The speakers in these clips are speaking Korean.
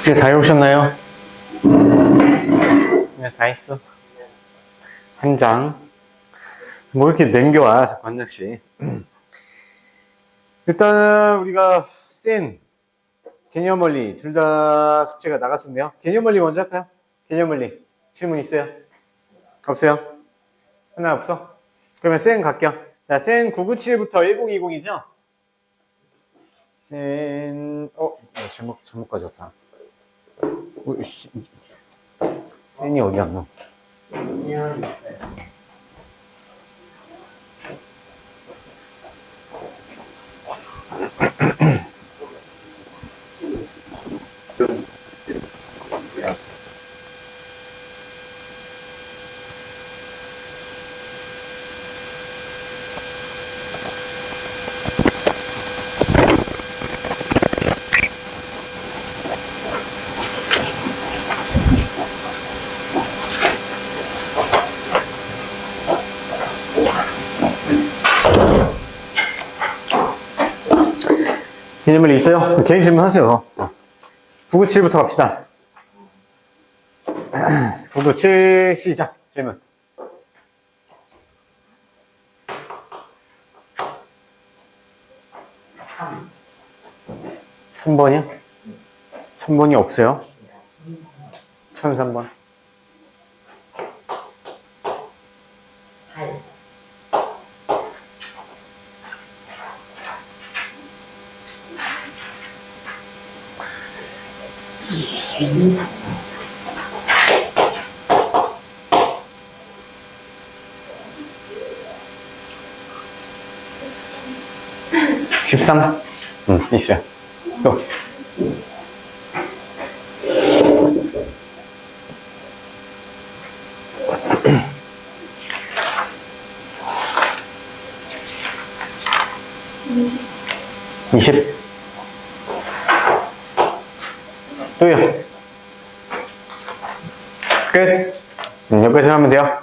숙제 다 해오셨나요? 네, 다 했어. 한 장. 뭐 이렇게 남겨와, 자꾸 한 장씩. 일단, 우리가 센, 개념 원리, 둘 다 숙제가 나갔었네요. 개념 원리 먼저 할까요? 개념 원리. 질문 있어요? 없어요? 하나 없어? 그러면 센 갈게요. 자, 센 997부터 1020이죠? 센, 잘못 가져왔다. 센이 어디 갔노? 개념 원리 있어요? 개인 질문 하세요. 997부터 갑시다. 997 시작. 질문. 3번이요? 3번이 없어요? 1003번. 13? 있어요. 또. 20. 또요. 끝. 여기까지 하면 돼요.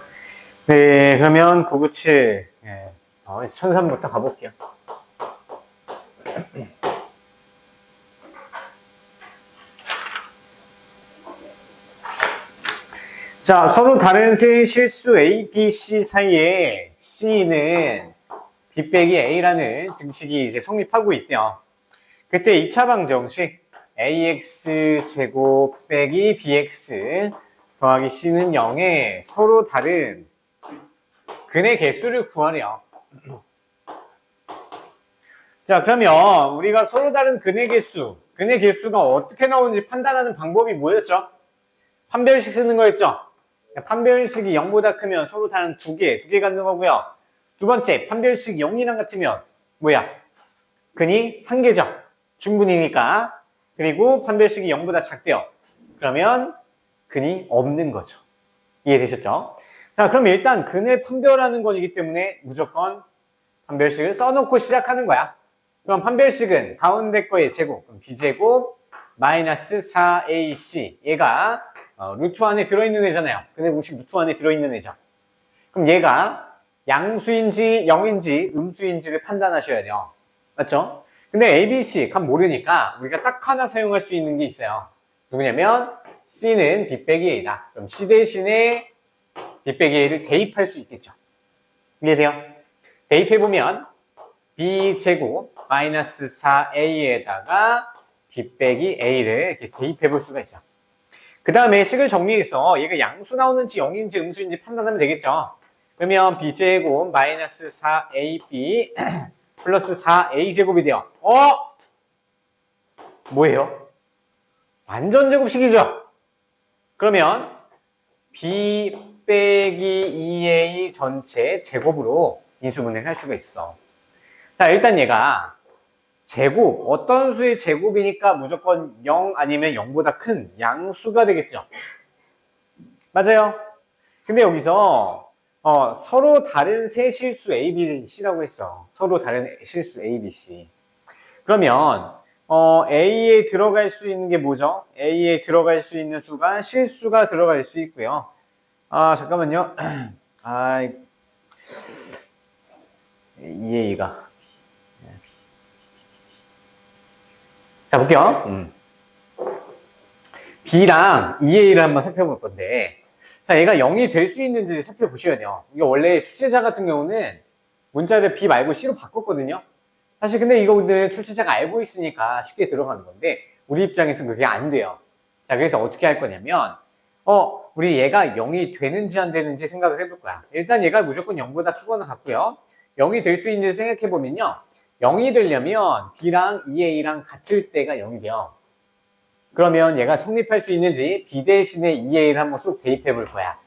네, 그러면 997. 네. 1003부터 가볼게요. 자, 서로 다른 세 실수 A, B, C 사이에 C는 B 빼기 A라는 등식이 이제 성립하고 있대요. 그때 2차 방정식 AX 제곱 빼기 BX 더하기 C는 0에 서로 다른 근의 개수를 구하래요. 자, 그러면 우리가 서로 다른 근의 개수가 어떻게 나오는지 판단하는 방법이 뭐였죠? 판별식 쓰는 거였죠? 판별식이 0보다 크면 서로 다른 두 개 갖는 거고요. 두 번째, 판별식이 0이랑 같으면 뭐야? 근이 한 개죠. 중근이니까. 그리고 판별식이 0보다 작대요. 그러면 근이 없는 거죠. 이해되셨죠? 자, 그럼 일단 근을 판별하는 거이기 때문에 무조건 판별식을 써놓고 시작하는 거야. 그럼 판별식은 가운데 거의 제곱, 그럼 b제곱 마이너스 4ac 얘가 루트 안에 들어있는 애잖아요. 근데 공식 루트 안에 들어있는 애죠. 그럼 얘가 양수인지 0인지 음수인지를 판단하셔야 돼요. 맞죠? 근데 ABC 값 모르니까 우리가 딱 하나 사용할 수 있는 게 있어요. 누구냐면 C는 B 빼기 A다. 그럼 C 대신에 B 빼기 A를 대입할 수 있겠죠. 이해돼요? 대입해보면 B제곱 마이너스 4A에다가 B 빼기 A를 이렇게 대입해볼 수가 있어요. 그 다음에 식을 정리해서 얘가 양수 나오는지 0인지 음수인지 판단하면 되겠죠. 그러면 B제곱 마이너스 4AB 플러스 4A제곱이 돼요. 뭐예요? 완전 제곱식이죠? 그러면 B 빼기 2A 전체 제곱으로 인수분해를 할 수가 있어. 자, 일단 얘가 제곱, 어떤 수의 제곱이니까 무조건 0 아니면 0보다 큰 양수가 되겠죠? 맞아요? 근데 여기서 서로 다른 세 실수 A, B, C라고 했어. 서로 다른 실수 A, B, C. 그러면 A에 들어갈 수 있는 게 뭐죠? A에 들어갈 수 있는 수가 실수가 들어갈 수 있고요. 잠깐만요. EA가. 자, 볼게요. B랑 EA를 한번 살펴볼 건데, 자, 얘가 0이 될 수 있는지 살펴보셔야 돼요. 이게 원래 출제자 같은 경우는 문자를 B 말고 C로 바꿨거든요. 사실 근데 이거는 출제자가 알고 있으니까 쉽게 들어가는 건데, 우리 입장에서는 그게 안 돼요. 자, 그래서 어떻게 할 거냐면, 우리 얘가 0이 되는지 안 되는지 생각을 해볼 거야. 일단 얘가 무조건 0보다 크거나 같고요. 0이 될 수 있는지 생각해보면요. 0이 되려면 B랑 EA랑 같을 때가 0이 돼요. 그러면 얘가 성립할 수 있는지 B 대신에 EA를 한번 쏙 대입해 볼 거야.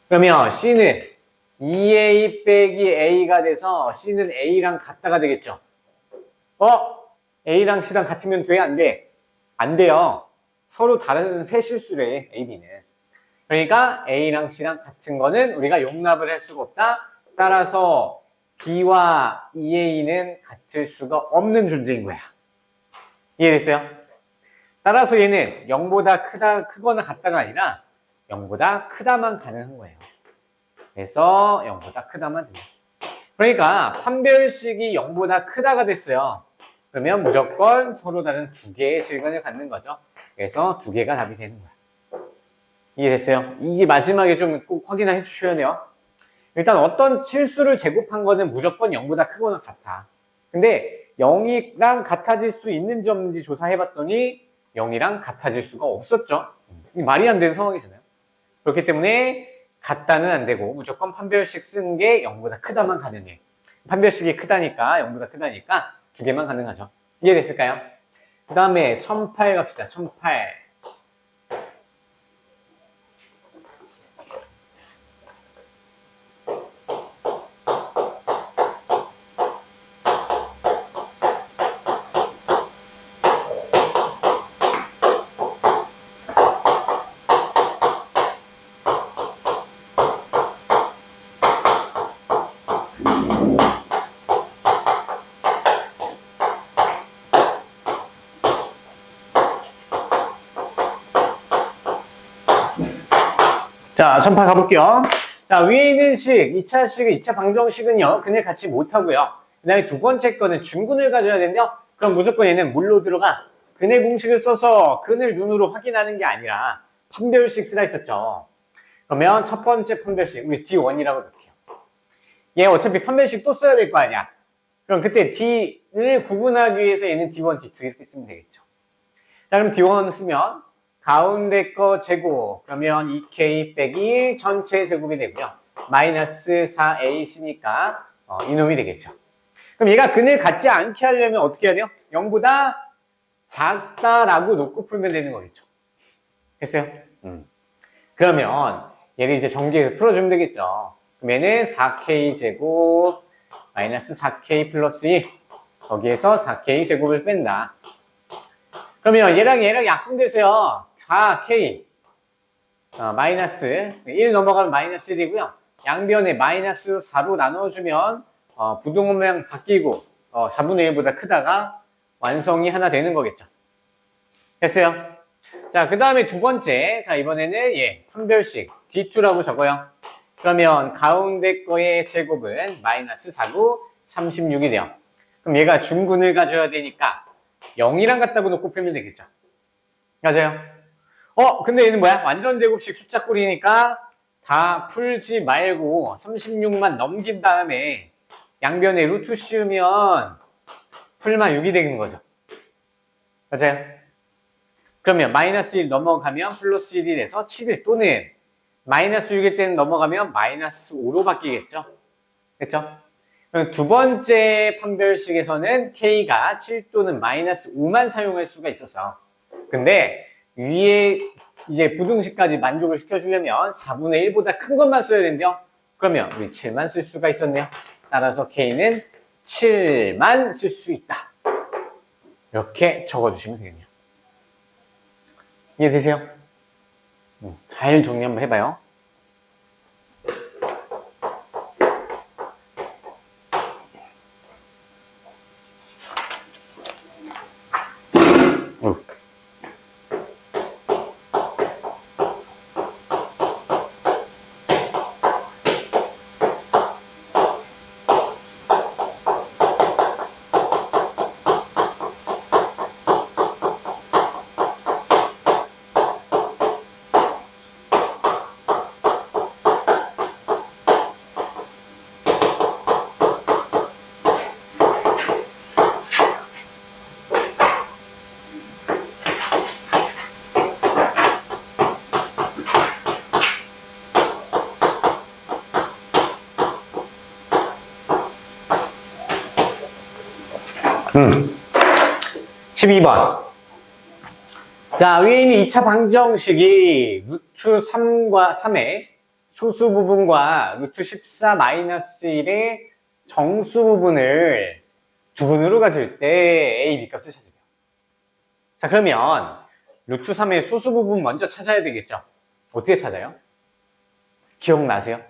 그러면 C는 EA 빼기 A가 돼서 C는 A랑 같다가 되겠죠. A랑 C랑 같으면 돼? 안 돼? 안 돼요. 서로 다른 새 실수래, A, B는. 그러니까 A랑 C랑 같은 거는 우리가 용납을 할 수가 없다. 따라서 B와 EA는 같을 수가 없는 존재인 거야. 이해됐어요? 따라서 얘는 0보다 크거나 같다가 아니라 0보다 크다만 가능한 거예요. 그래서 0보다 크다만 됩니다. 그러니까 판별식이 0보다 크다가 됐어요. 그러면 무조건 서로 다른 두 개의 실근을 갖는 거죠. 그래서 두 개가 답이 되는 거야. 이해됐어요? 이게 마지막에 좀 꼭 확인해 주셔야 돼요. 일단 어떤 실수를 제곱한 거는 무조건 0보다 크거나 같아. 근데 0이랑 같아질 수 있는지 없는지 조사해봤더니 0이랑 같아질 수가 없었죠. 말이 안 되는 상황이잖아요. 그렇기 때문에 같다는 안 되고 무조건 판별식 쓴 게 0보다 크다만 가능해. 판별식이 크다니까 0보다 크다니까 두 개만 가능하죠. 이해됐을까요? 그 다음에 1008 갑시다. 1008. 자, 1008 가볼게요. 자, 위에 있는 식, 2차 식은, 2차 방정식은요, 근을 갖지 못하고요. 그 다음에 두 번째 거는 중근을 가져야 되는데요. 그럼 무조건 얘는 물로 들어가. 근의 공식을 써서 근을 눈으로 확인하는 게 아니라 판별식 쓰라 했었죠. 그러면 첫 번째 판별식, 우리 D1이라고 볼게요. 얘 어차피 판별식 또 써야 될 거 아니야. 그럼 그때 D를 구분하기 위해서 얘는 D1, D2 이렇게 쓰면 되겠죠. 자, 그럼 D1 쓰면 가운데 거 제곱, 그러면 2K 빼기 전체 제곱이 되고요. 마이너스 4AC니까 이놈이 되겠죠. 그럼 얘가 근을 갖지 않게 하려면 어떻게 해야 돼요? 0보다 작다라고 놓고 풀면 되는 거겠죠. 됐어요? 그러면 얘를 이제 전기해서 풀어주면 되겠죠. 그럼 얘는 4K 제곱 마이너스 4K 플러스 2 거기에서 4K 제곱을 뺀다. 그러면 얘랑 약분되세요. 4K 마이너스 1 넘어가면 마이너스 1이고요. 양변에 마이너스 4로 나눠주면 부동호 모양 바뀌고 4분의 1보다 크다가 완성이 하나 되는 거겠죠. 됐어요? 자, 그 다음에 두 번째. 자, 이번에는 판별식 D2라고 적어요. 그러면 가운데 거의 제곱은 마이너스 4고 36이 돼요. 그럼 얘가 중근을 가져야 되니까 0이랑 같다고 놓고 풀면 되겠죠. 맞아요? 근데 얘는 뭐야? 완전 제곱식 숫자꼴이니까 다 풀지 말고 36만 넘긴 다음에 양변에 루트 씌우면 풀만 6이 되는 거죠. 맞아요? 그러면 마이너스 1 넘어가면 플러스 1이 돼서 7일 또는 마이너스 6일 때는 넘어가면 마이너스 5로 바뀌겠죠. 됐죠? 그럼 두 번째 판별식에서는 K가 7 또는 마이너스 5만 사용할 수가 있어서 근데 위에 이제 부등식까지 만족을 시켜주려면 4분의 1보다 큰 것만 써야 된대요. 그러면 우리 7만 쓸 수가 있었네요. 따라서 K는 7만 쓸 수 있다. 이렇게 적어주시면 되겠네요. 이해되세요? 잘 정리 한번 해봐요. 12번. 자, 위에 있는 2차 방정식이 루트 3과 3의 소수 부분과 루트 14 마이너스 1의 정수 부분을 두근으로 가질 때 A, B 값을 찾으며. 자, 그러면 루트 3의 소수 부분 먼저 찾아야 되겠죠? 어떻게 찾아요? 기억나세요?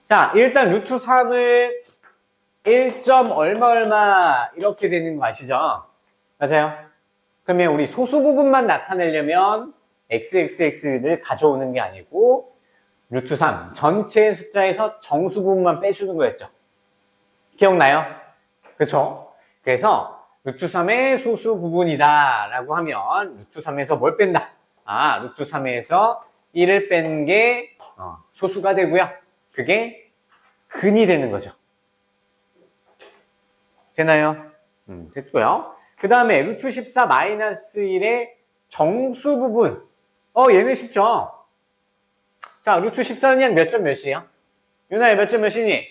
자, 일단 루트 3을 1점 얼마 이렇게 되는 거 아시죠? 맞아요? 그러면 우리 소수 부분만 나타내려면 xxx를 가져오는 게 아니고 루트 3 전체 숫자에서 정수 부분만 빼주는 거였죠. 기억나요? 그렇죠? 그래서 루트 3의 소수 부분이다 라고 하면 루트 3에서 뭘 뺀다? 아, 루트 3에서 1을 뺀 게 소수가 되고요. 그게 근이 되는 거죠. 되나요? 됐고요. 그 다음에 루트 14 마이너스 1의 정수 부분. 얘는 쉽죠? 자, 루트 14는 몇 점 몇이에요? 유나야 몇 점 몇이니?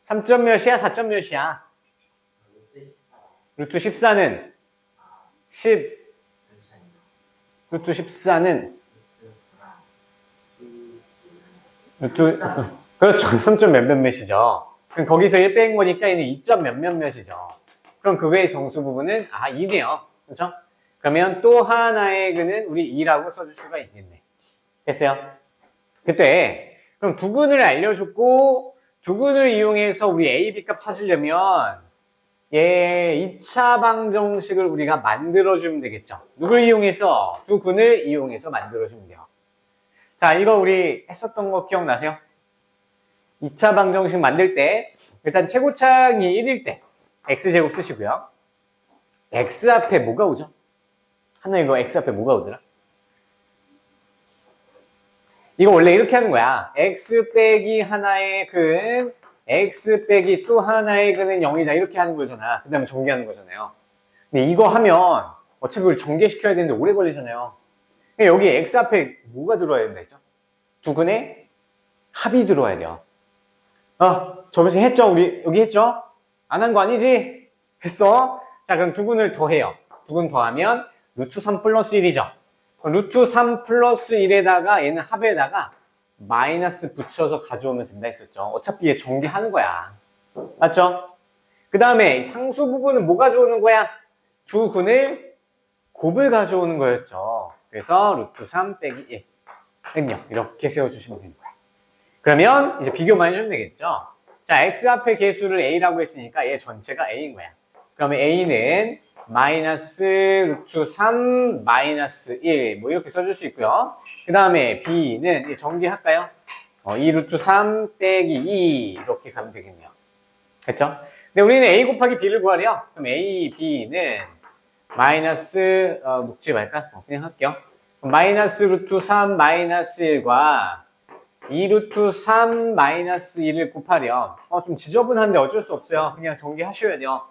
3점 몇이야? 4점 몇이야? 루트 14는 10. 루트 14는 루트 그렇죠. 3점 몇몇 몇이죠. 그럼 거기서 1 뺀 거니까 얘는 2점 몇몇 몇이죠. 그럼 그 외의 정수 부분은 2네요. 그렇죠? 그러면 또 하나의 근은 우리 2라고 써줄 수가 있겠네. 됐어요? 그때 그럼 두근을 알려줬고 두근을 이용해서 우리 A, B 값 찾으려면 얘 2차 방정식을 우리가 만들어주면 되겠죠. 누굴 이용해서? 두근을 이용해서 만들어주면 돼요. 자, 이거 우리 했었던 거 기억나세요? 2차 방정식 만들 때 일단 최고차항이 1일 때 x제곱 쓰시고요. x 앞에 뭐가 오죠? 하나 이거 x 앞에 뭐가 오더라? 이거 원래 이렇게 하는 거야. x 빼기 하나의 근, x 빼기 또 하나의 근은 0이다. 이렇게 하는 거잖아. 그 다음에 전개하는 거잖아요. 근데 이거 하면 어차피 우리 전개시켜야 되는데 오래 걸리잖아요. 여기 x 앞에 뭐가 들어와야 된다 했죠? 두 근의 합이 들어와야 돼요. 저번에 했죠? 우리 여기 했죠? 안 한 거 아니지? 했어. 자, 그럼 두 근을 더해요. 두 근 더하면 루트 3 플러스 1이죠. 루트 3 플러스 1에다가 얘는 합에다가 마이너스 붙여서 가져오면 된다 했었죠. 어차피 얘 전개하는 거야. 맞죠? 그 다음에 상수 부분은 뭐 가져오는 거야? 두 근을 곱을 가져오는 거였죠. 그래서 루트 3 빼기 1. 이렇게 세워주시면 되는 거야. 그러면 이제 비교만 해주면 되겠죠. 자, x 앞에 개수를 a라고 했으니까 얘 전체가 a인 거야. 그러면 a는 마이너스 루트 3 마이너스 1 뭐 이렇게 써줄 수 있고요. 그 다음에 b는 전개할까요? 2 루트 3 빼기 2 이렇게 가면 되겠네요. 됐죠? 근데 우리는 a 곱하기 b를 구하래요. 그럼 a, b는 마이너스 묶지 말까? 그냥 할게요. 마이너스 루트 3 마이너스 1과 2 루트 3 마이너스 1을 곱하렴. 좀 지저분한데 어쩔 수 없어요. 그냥 전개하셔야 돼요.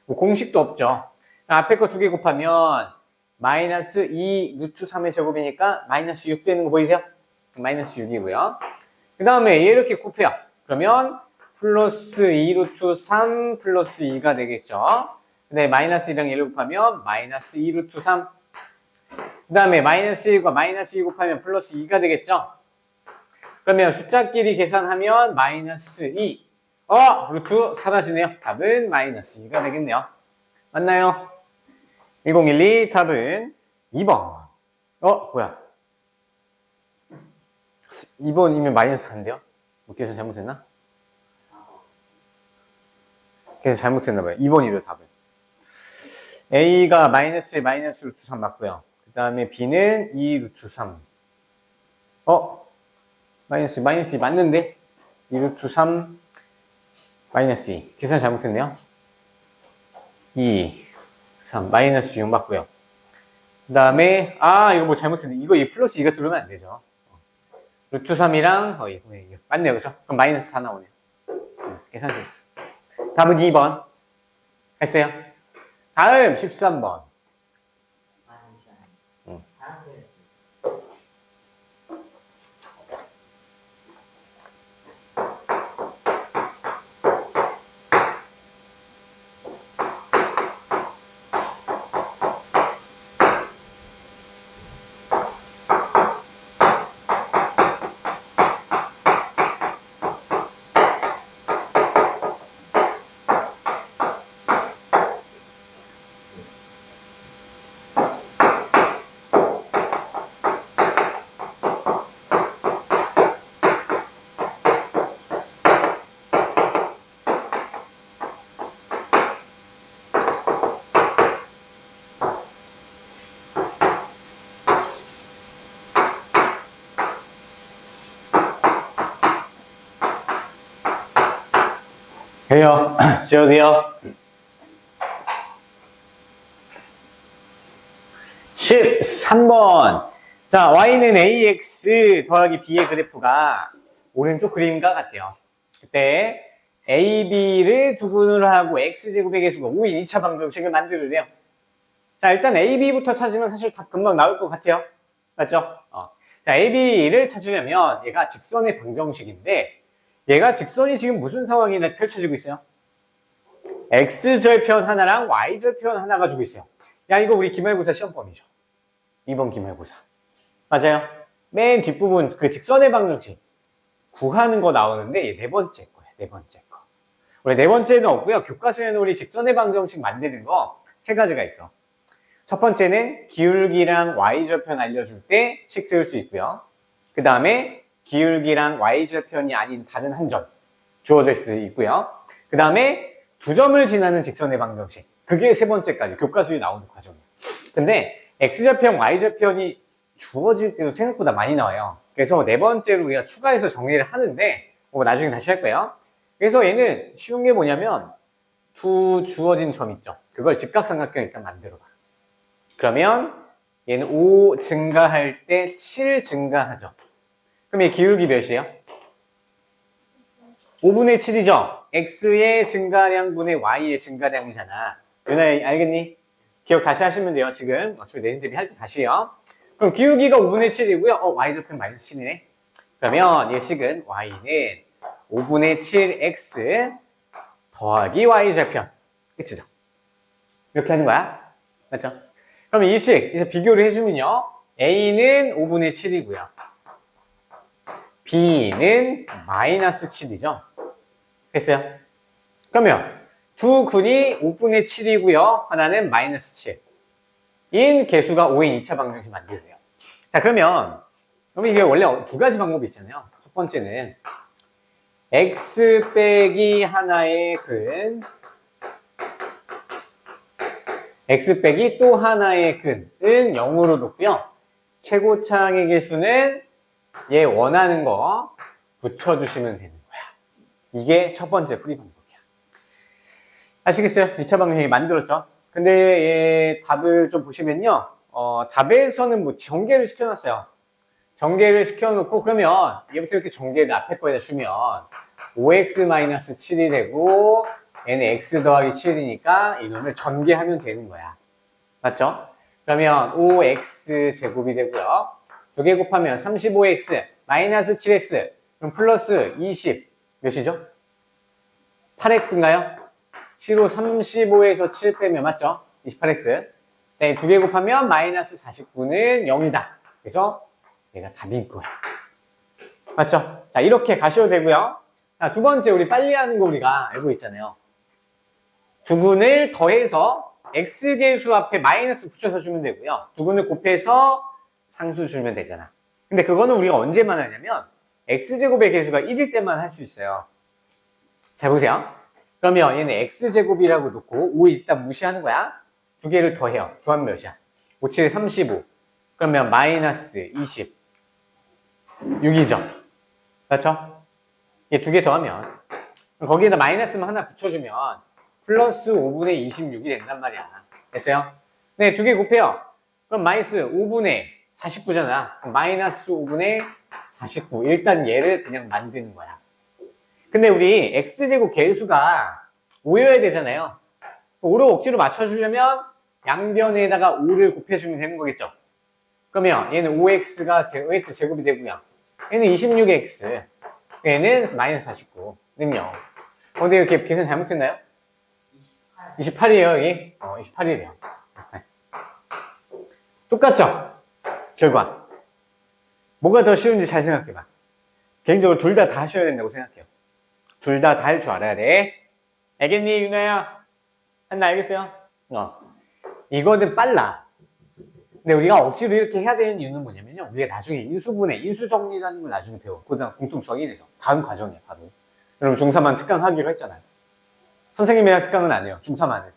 뭐 공식도 없죠. 앞에 거 두 개 곱하면 마이너스 2 루트 3의 제곱이니까 마이너스 6 되는 거 보이세요? 마이너스 6이고요. 그 다음에 얘 이렇게 곱해요. 그러면 플러스 2 루트 3 플러스 2가 되겠죠. 근데 마이너스 1이랑 1을 곱하면 마이너스 2 루트 3. 그 다음에 마이너스 1과 마이너스 2 곱하면 플러스 2가 되겠죠. 그러면 숫자끼리 계산하면 마이너스 2. 루트 사라지네요. 답은 마이너스 2가 되겠네요. 맞나요? 1012 답은 2번. 뭐야? 2번이면 마이너스 간대요? 뭐 계산 잘못했나? 계산 잘못했나봐요. 2번이래요, 답은. A가 마이너스 1, 마이너스 루트 3 맞고요. 그 다음에 B는 2 루트 3. 마이너스 2 맞는데? 2 루트 3 마이너스 2. 계산 잘못했네요. 2, 3, 마이너스 6 맞고요. 그 다음에 이거 뭐 잘못했네. 이거 이 플러스 2가 들어오면 안 되죠. 루트 3이랑 맞네요. 그죠? 그럼 마이너스 4 나오네요. 계산 실수. 답은 2번. 했어요? 다음 13번. 해요. 지어도요. 13번. 자, y는 ax 더하기 b의 그래프가 오른쪽 그림과 같대요. 그때 a, b를 두 분으로 하고 x제곱의 개수가 5인 2차 방정식을 만들으래요. 자, 일단 a, b부터 찾으면 사실 답 금방 나올 것 같아요. 맞죠? 자, a, b를 찾으려면 얘가 직선의 방정식인데 얘가 직선이 지금 무슨 상황이 펼쳐지고 있어요? x절편 하나랑 y절편 하나 가지고 있어요. 야, 이거 우리 기말고사 시험범위죠. 2번 기말고사. 맞아요. 맨 뒷부분 그 직선의 방정식 구하는 거 나오는데 얘 네 번째 거예요. 네 번째 거. 우리 네 번째는 없고요. 교과서에는 우리 직선의 방정식 만드는 거 세 가지가 있어. 첫 번째는 기울기랑 y절편 알려줄 때 식 세울 수 있고요. 그 다음에 기울기랑 y절편이 아닌 다른 한 점 주어져 있을 수 있고요. 그 다음에 두 점을 지나는 직선의 방정식. 그게 세 번째까지 교과서에 나오는 과정이에요. 근데 x절편, y절편이 주어질 때도 생각보다 많이 나와요. 그래서 네 번째로 우리가 추가해서 정리를 하는데 나중에 다시 할 거예요. 그래서 얘는 쉬운 게 뭐냐면 두 주어진 점 있죠. 그걸 직각삼각형 일단 만들어봐. 그러면 얘는 5 증가할 때 7 증가하죠. 그럼 얘 기울기 몇이에요? 5분의 7이죠. x의 증가량분의 y의 증가량이잖아. 유나야 알겠니? 기억 다시 하시면 돼요. 지금 어차피 내신 대비 할 때 다시요. 그럼 기울기가 5분의 7이고요. y절편 마이너스 7이네. 그러면 이 식은 y는 5분의 7x 더하기 y절편. 끝이죠. 이렇게 하는 거야. 맞죠? 그럼 이 식 이제 비교를 해주면요. a는 5분의 7이고요. b는 마이너스 7이죠. 됐어요? 그러면 두 근이 5분의 7이고요. 하나는 마이너스 7. 인 개수가 5인 2차 방정식 만들어요. 자, 그러면 이게 원래 두 가지 방법이 있잖아요. 첫 번째는 x 빼기 하나의 근, x 빼기 또 하나의 근은 0으로 놓고요. 최고차항의 개수는 얘 원하는 거 붙여주시면 되는 거야. 이게 첫 번째 풀이 방법이야. 아시겠어요? 2차 방정식 만들었죠? 근데 얘 답을 좀 보시면요. 답에서는 뭐 전개를 시켜놨어요. 전개를 시켜놓고 그러면 얘부터 이렇게 전개를 앞에 거에다 주면 5x-7이 되고 얘는 x 더하기 7이니까 이놈을 전개하면 되는 거야. 맞죠? 그러면 5x 제곱이 되고요. 두 개 곱하면 35x 마이너스 7x 그럼 플러스 20 몇이죠? 8x인가요? 7호 35에서 7 빼면 맞죠? 28x. 네, 두 개 곱하면 마이너스 49는 0이다. 그래서 얘가 답인 거야. 맞죠? 자, 이렇게 가셔도 되고요. 자, 두 번째 우리 빨리 하는 거 우리가 알고 있잖아요. 두 근을 더해서 x계수 앞에 마이너스 붙여서 주면 되고요. 두 근을 곱해서 상수 주면 되잖아. 근데 그거는 우리가 언제만 하냐면 x제곱의 개수가 1일 때만 할 수 있어요. 잘 보세요. 그러면 얘는 x제곱이라고 놓고 5 일단 무시하는 거야. 두 개를 더해요. 더하면 몇이야? 5, 7에 35. 그러면 마이너스 20. 6이죠. 그렇죠? 얘 두 개 더하면 거기에다 마이너스만 하나 붙여주면 플러스 5분의 26이 된단 말이야. 됐어요? 네, 두 개 곱해요. 그럼 마이너스 5분의 49잖아. 마이너스 5분의 49. 일단 얘를 그냥 만드는 거야. 근데 우리 x제곱 개수가 5여야 되잖아요. 5로 억지로 맞춰주려면 양변에다가 5를 곱해주면 되는 거겠죠. 그러면 얘는 5x가 5x 제곱이 되고요. 얘는 26x. 얘는 마이너스 49는요. 근데 이렇게 계산 잘못했나요? 28이에요, 여기. 28이래요. 똑같죠? 결과. 뭐가 더 쉬운지 잘 생각해봐. 개인적으로 둘 다 하셔야 된다고 생각해요. 둘 다 할 줄 알아야 돼. 알겠니, 윤아야? 한나 알겠어요? 이거는 빨라. 근데 우리가 억지로 이렇게 해야 되는 이유는 뭐냐면요. 우리가 나중에 인수분해, 인수정리라는 걸 나중에 배워. 고등학교 공통수학인에서. 다음 과정이에요, 바로. 여러분 중3만 특강 하기로 했잖아요. 선생님이랑 특강은 안 해요. 중3만은.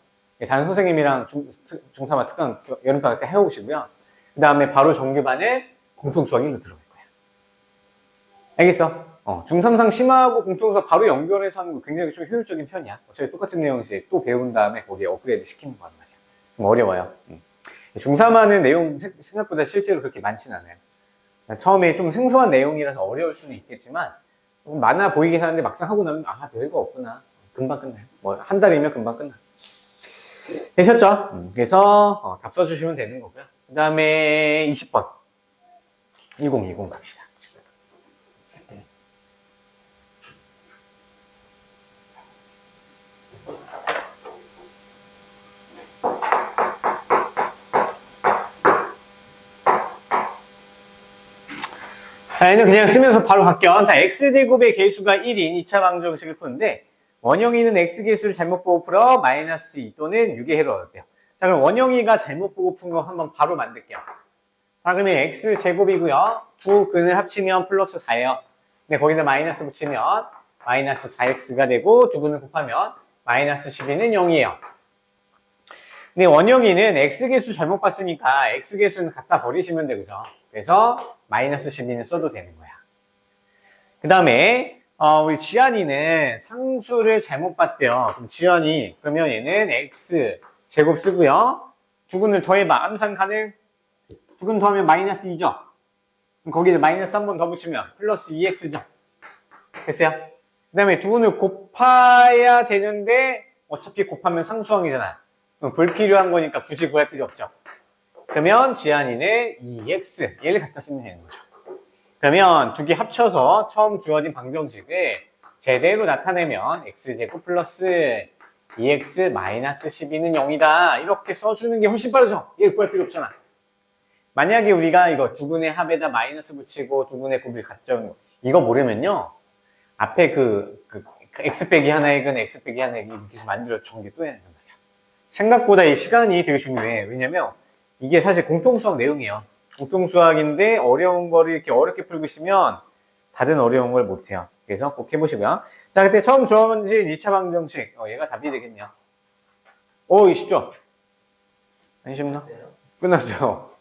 다른 선생님이랑 중3만 특강 여름방학 때 해오시고요. 그 다음에 바로 정규반에 공통수학인으로 들어갈 거야. 알겠어? 중3상 심화하고 공통수학 바로 연결해서 하는 거 굉장히 좀 효율적인 편이야. 어차피 똑같은 내용이지 또 배운 다음에 거기에 업그레이드 시키는 거란 말이야. 좀 어려워요. 중3 하는 내용 생각보다 실제로 그렇게 많진 않아요. 처음에 좀 생소한 내용이라서 어려울 수는 있겠지만 많아 보이긴 하는데 막상 하고 나면 아 별거 없구나. 금방 끝나요. 뭐 한 달이면 금방 끝나. 되셨죠? 그래서 답 써주시면 되는 거고요. 그 다음에 20번 1020 갑시다. 자, 얘는 그냥 쓰면서 바로 갈게요. 자, x제곱의 개수가 1인 2차 방정식을 푸는데 원형이는 x개수를 잘못 보고 풀어 마이너스 2 또는 6의 해로 얻을게요. 자, 그럼 원형이가 잘못 보고 푼 거 한번 바로 만들게요. 자, 그러면 x제곱이고요. 두 근을 합치면 플러스 4예요. 근데 거기다 마이너스 붙이면 마이너스 4x가 되고 두 근을 곱하면 마이너스 12는 0이에요. 근데 원형이는 x개수 잘못 봤으니까 x개수는 갖다 버리시면 되고죠. 그래서 마이너스 12는 써도 되는 거야. 그 다음에 우리 지안이는 상수를 잘못 봤대요. 그럼 지안이 그러면 얘는 x 제곱 쓰고요. 두 근을 더해봐. 암산 가능? 두 근 더하면 마이너스 2죠. 그럼 거기에 마이너스 한 번 더 붙이면 플러스 2x죠. 됐어요? 그 다음에 두 근을 곱해야 되는데 어차피 곱하면 상수항이잖아. 그럼 불필요한 거니까 굳이 구할 필요 없죠. 그러면 지안이는 2x 얘를 갖다 쓰면 되는 거죠. 그러면 두 개 합쳐서 처음 주어진 방정식을 제대로 나타내면 x제곱 플러스 2x 마이너스 12는 0이다. 이렇게 써주는 게 훨씬 빠르죠. 얘를 구할 필요 없잖아. 만약에 우리가 이거 두 근의 합에다 마이너스 붙이고 두 근의 곱을 갖죠. 이거 모르면요. 앞에 그 x 빼기 하나의 근, x 빼기 하나의 근 이렇게 해서 만들어 적은 게 또 해야 된단 말이야. 생각보다 이 시간이 되게 중요해. 왜냐면 이게 사실 공통수학 내용이에요. 공통수학인데 어려운 거를 이렇게 어렵게 풀고 있으면 다른 어려운 걸 못해요. 그래서 꼭 해보시고요. 자, 그때 처음 주어진 2차 방정식. 얘가 답이 되겠네요. 오, 이거 쉽죠? 안 쉽나? 끝났어요.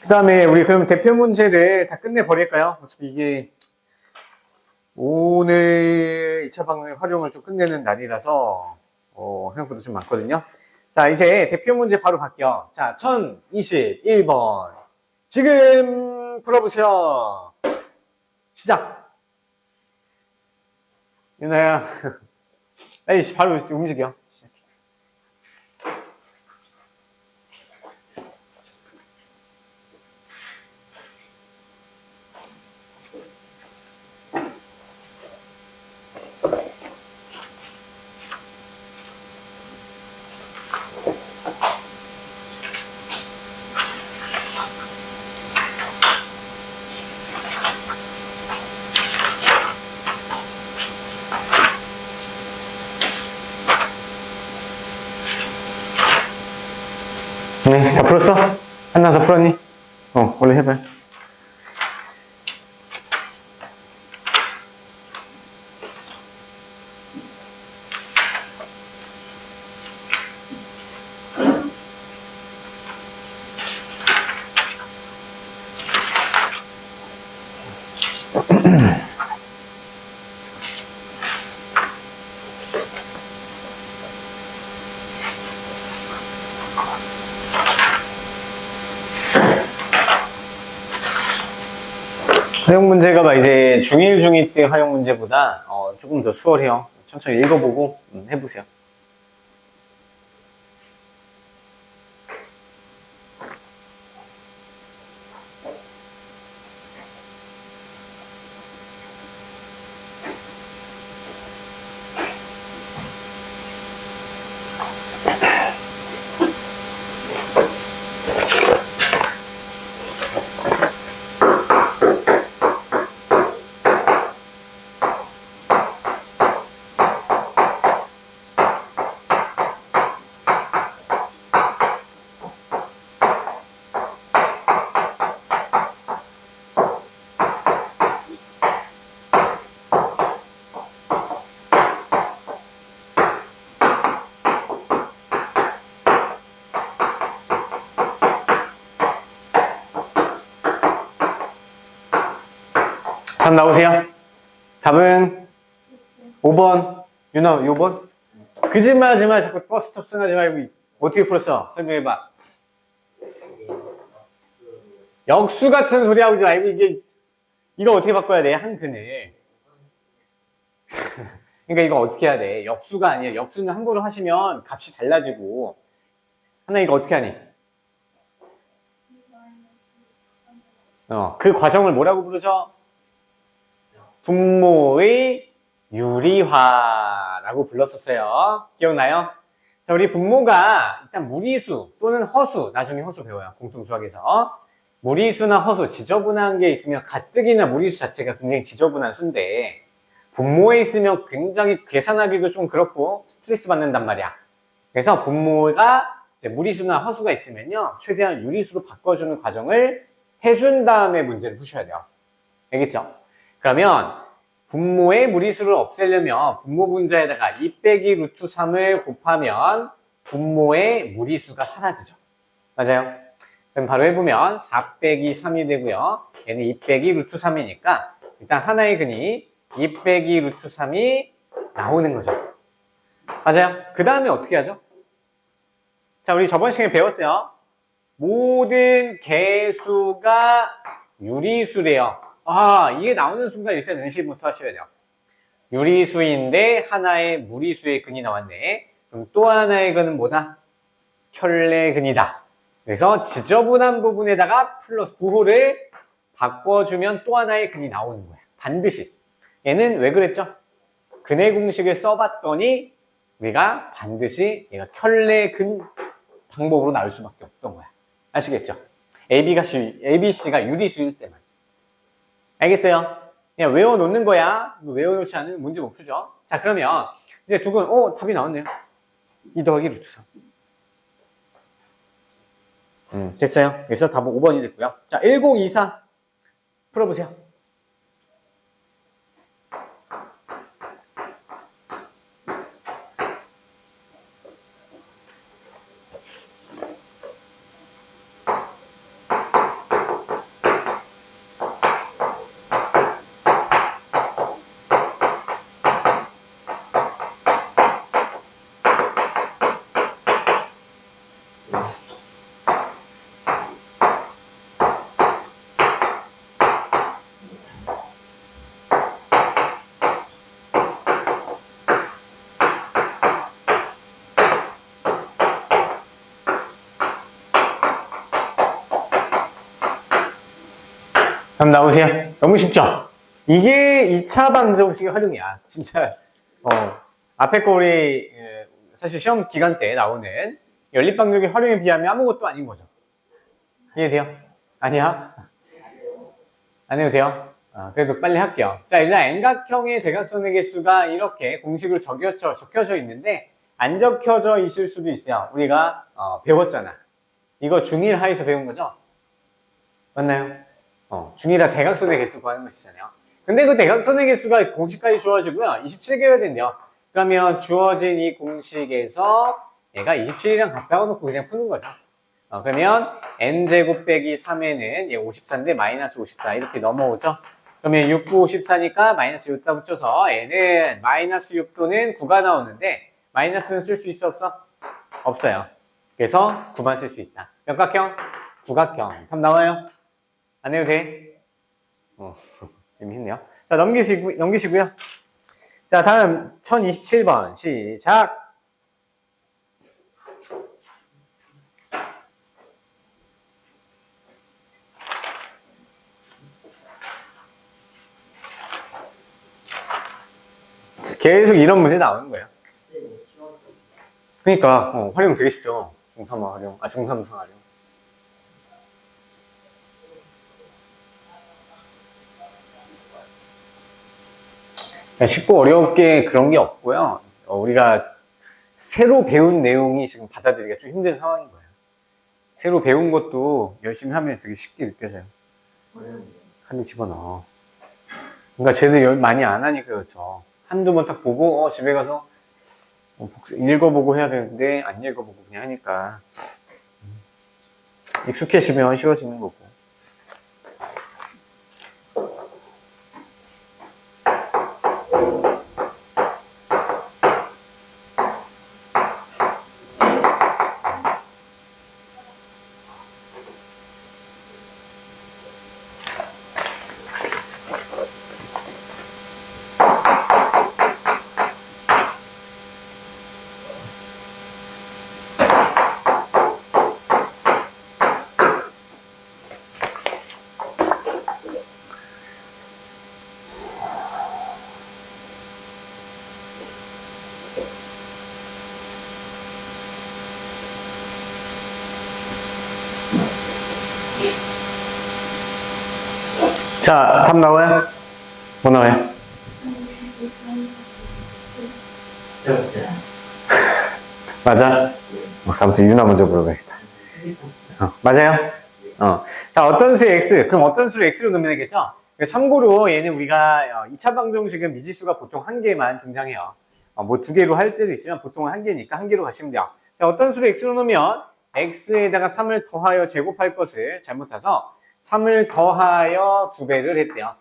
그 다음에 우리 그럼 대표 문제를 다 끝내버릴까요? 어차피 이게 오늘 2차 방정식 활용을 좀 끝내는 날이라서 생각보다 좀 많거든요. 자, 이제 대표 문제 바로 갈게요. 자, 1021번. 지금 풀어보세요. 시작. 유나야. 빨리 바로 움직여. 네, 다 풀었어? 하나 더 풀었니? 원래 해봐요. 활용 문제가 막 이제 중1, 중2 때 활용 문제보다 조금 더 수월해요. 천천히 읽어보고 해보세요. 답 나오세요? 답은 5번. 윤아, 5번? 거짓말 하지 마. 자꾸 버스 탑승하지 말고. 어떻게 풀었어? 설명해봐. 역수 같은 소리 하지 말고, 이거 어떻게 바꿔야 돼? 한근을. 그러니까 이거 어떻게 해야 돼? 역수가 아니야. 역수는 함부로 하시면 값이 달라지고. 하나 이거 어떻게 하니? 그 과정을 뭐라고 부르죠? 분모의 유리화라고 불렀었어요. 기억나요? 자, 우리 분모가 일단 무리수 또는 허수, 나중에 허수 배워요. 공통수학에서. 무리수나 허수, 지저분한 게 있으면 가뜩이나 무리수 자체가 굉장히 지저분한 수인데 분모에 있으면 굉장히 계산하기도 좀 그렇고 스트레스 받는단 말이야. 그래서 분모가 이제 무리수나 허수가 있으면요, 최대한 유리수로 바꿔주는 과정을 해준 다음에 문제를 푸셔야 돼요. 알겠죠? 그러면 분모의 무리수를 없애려면 분모 분자에다가 2 빼기 루트 3을 곱하면 분모의 무리수가 사라지죠. 맞아요? 그럼 바로 해보면 4 빼기 3이 되고요. 얘는 2 빼기 루트 3이니까 일단 하나의 근이 2 빼기 루트 3이 나오는 거죠. 맞아요? 그 다음에 어떻게 하죠? 자, 우리 저번 시간에 배웠어요. 모든 개수가 유리수래요. 이게 나오는 순간 일단 응시부터 하셔야 돼요. 유리수인데 하나의 무리수의 근이 나왔네. 그럼 또 하나의 근은 뭐다? 켤레근이다. 그래서 지저분한 부분에다가 플러스 부호를 바꿔주면 또 하나의 근이 나오는 거야. 반드시. 얘는 왜 그랬죠? 근의 공식을 써봤더니 우리가 반드시 얘가 켤레근 방법으로 나올 수밖에 없던 거야. 아시겠죠? ABC가 유리수일 때만. 알겠어요? 그냥 외워놓는 거야. 외워놓지 않으면 문제 못 풀죠. 자, 그러면 이제 두 분, 답이 나왔네요. 2 더하기 루트 3. 됐어요. 그래서 답은 5번이 됐고요. 자, 1024 풀어보세요. 답 나오세요? 너무 쉽죠? 이게 2차 방정식의 활용이야. 진짜 앞에 거 우리 사실 시험 기간 때 나오는 연립방정식 활용에 비하면 아무것도 아닌 거죠. 이해돼요? 아니야? 안 해도 돼요? 그래도 빨리 할게요. 자, 일단 N각형의 대각선의 개수가 이렇게 공식으로 적혀져 있는데 안 적혀져 있을 수도 있어요. 우리가 배웠잖아. 이거 중1 하에서 배운 거죠? 맞나요? 중2라 대각선의 개수 구하는 것이잖아요. 근데 그 대각선의 개수가 공식까지 주어지고요. 27개여야 된대요. 그러면 주어진 이 공식에서 얘가 27이랑 같다고 놓고 그냥 푸는 거죠. 그러면 n제곱 빼기 3에는 얘 54인데 마이너스 54 이렇게 넘어오죠. 그러면 6, 9, 54니까 마이너스 6다 붙여서 얘는 마이너스 6 또는 9가 나오는데 마이너스는 쓸 수 있어 없어? 없어요. 그래서 9만 쓸 수 있다. 몇 각형? 구각형. 답 나와요? 안 해도 돼? 이미 했네요. 자, 넘기시고요. 자, 다음 1027번 시작. 계속 이런 문제 나오는 거예요. 그러니까 활용 되게 쉽죠. 중3 활용, 중3상 활용. 쉽고 어렵게 그런 게 없고요. 우리가 새로 배운 내용이 지금 받아들이기가 좀 힘든 상황인 거예요. 새로 배운 것도 열심히 하면 되게 쉽게 느껴져요. 한입 집어넣어. 그러니까 쟤들 많이 안 하니까 그렇죠. 한두 번 딱 보고 집에 가서 읽어보고 해야 되는데 안 읽어보고 그냥 하니까 익숙해지면 쉬워지는 거고. 자, 답 나와요? 뭐 나와요? 맞아? 다음부터 유나 먼저 물어봐야겠다. 맞아요? 자, 어떤 수의 x? 그럼 어떤 수를 x로 넣으면 되겠죠? 참고로 얘는 우리가 2차 방정식은 미지수가 보통 한 개만 등장해요. 뭐 두 개로 할 때도 있지만 보통은 한 개니까 한 개로 가시면 돼요. 자, 어떤 수를 x로 넣으면 x에다가 3을 더하여 제곱할 것을 잘못해서 3을 더하여 2배를 했대요.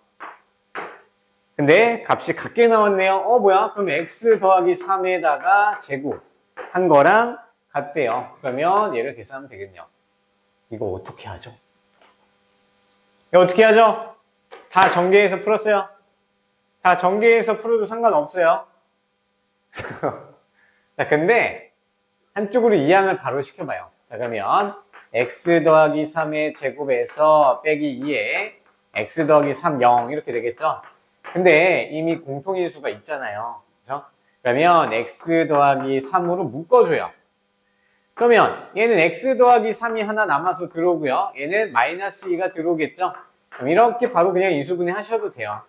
근데 값이 같게 나왔네요. 뭐야? 그럼 x 더하기 3에다가 제곱한 거랑 같대요. 그러면 얘를 계산하면 되겠네요. 이거 어떻게 하죠? 이거 어떻게 하죠? 다 전개해서 풀었어요. 다 전개해서 풀어도 상관없어요. 자, 근데 한쪽으로 이항을 바로 시켜봐요. 자, 그러면 x 더하기 3의 제곱에서 빼기 2에 x 더하기 3, 0 이렇게 되겠죠? 근데 이미 공통인수가 있잖아요. 그죠? 그러면 x 더하기 3으로 묶어줘요. 그러면 얘는 x 더하기 3이 하나 남아서 들어오고요. 얘는 마이너스 2가 들어오겠죠? 그럼 이렇게 바로 그냥 인수분해 하셔도 돼요.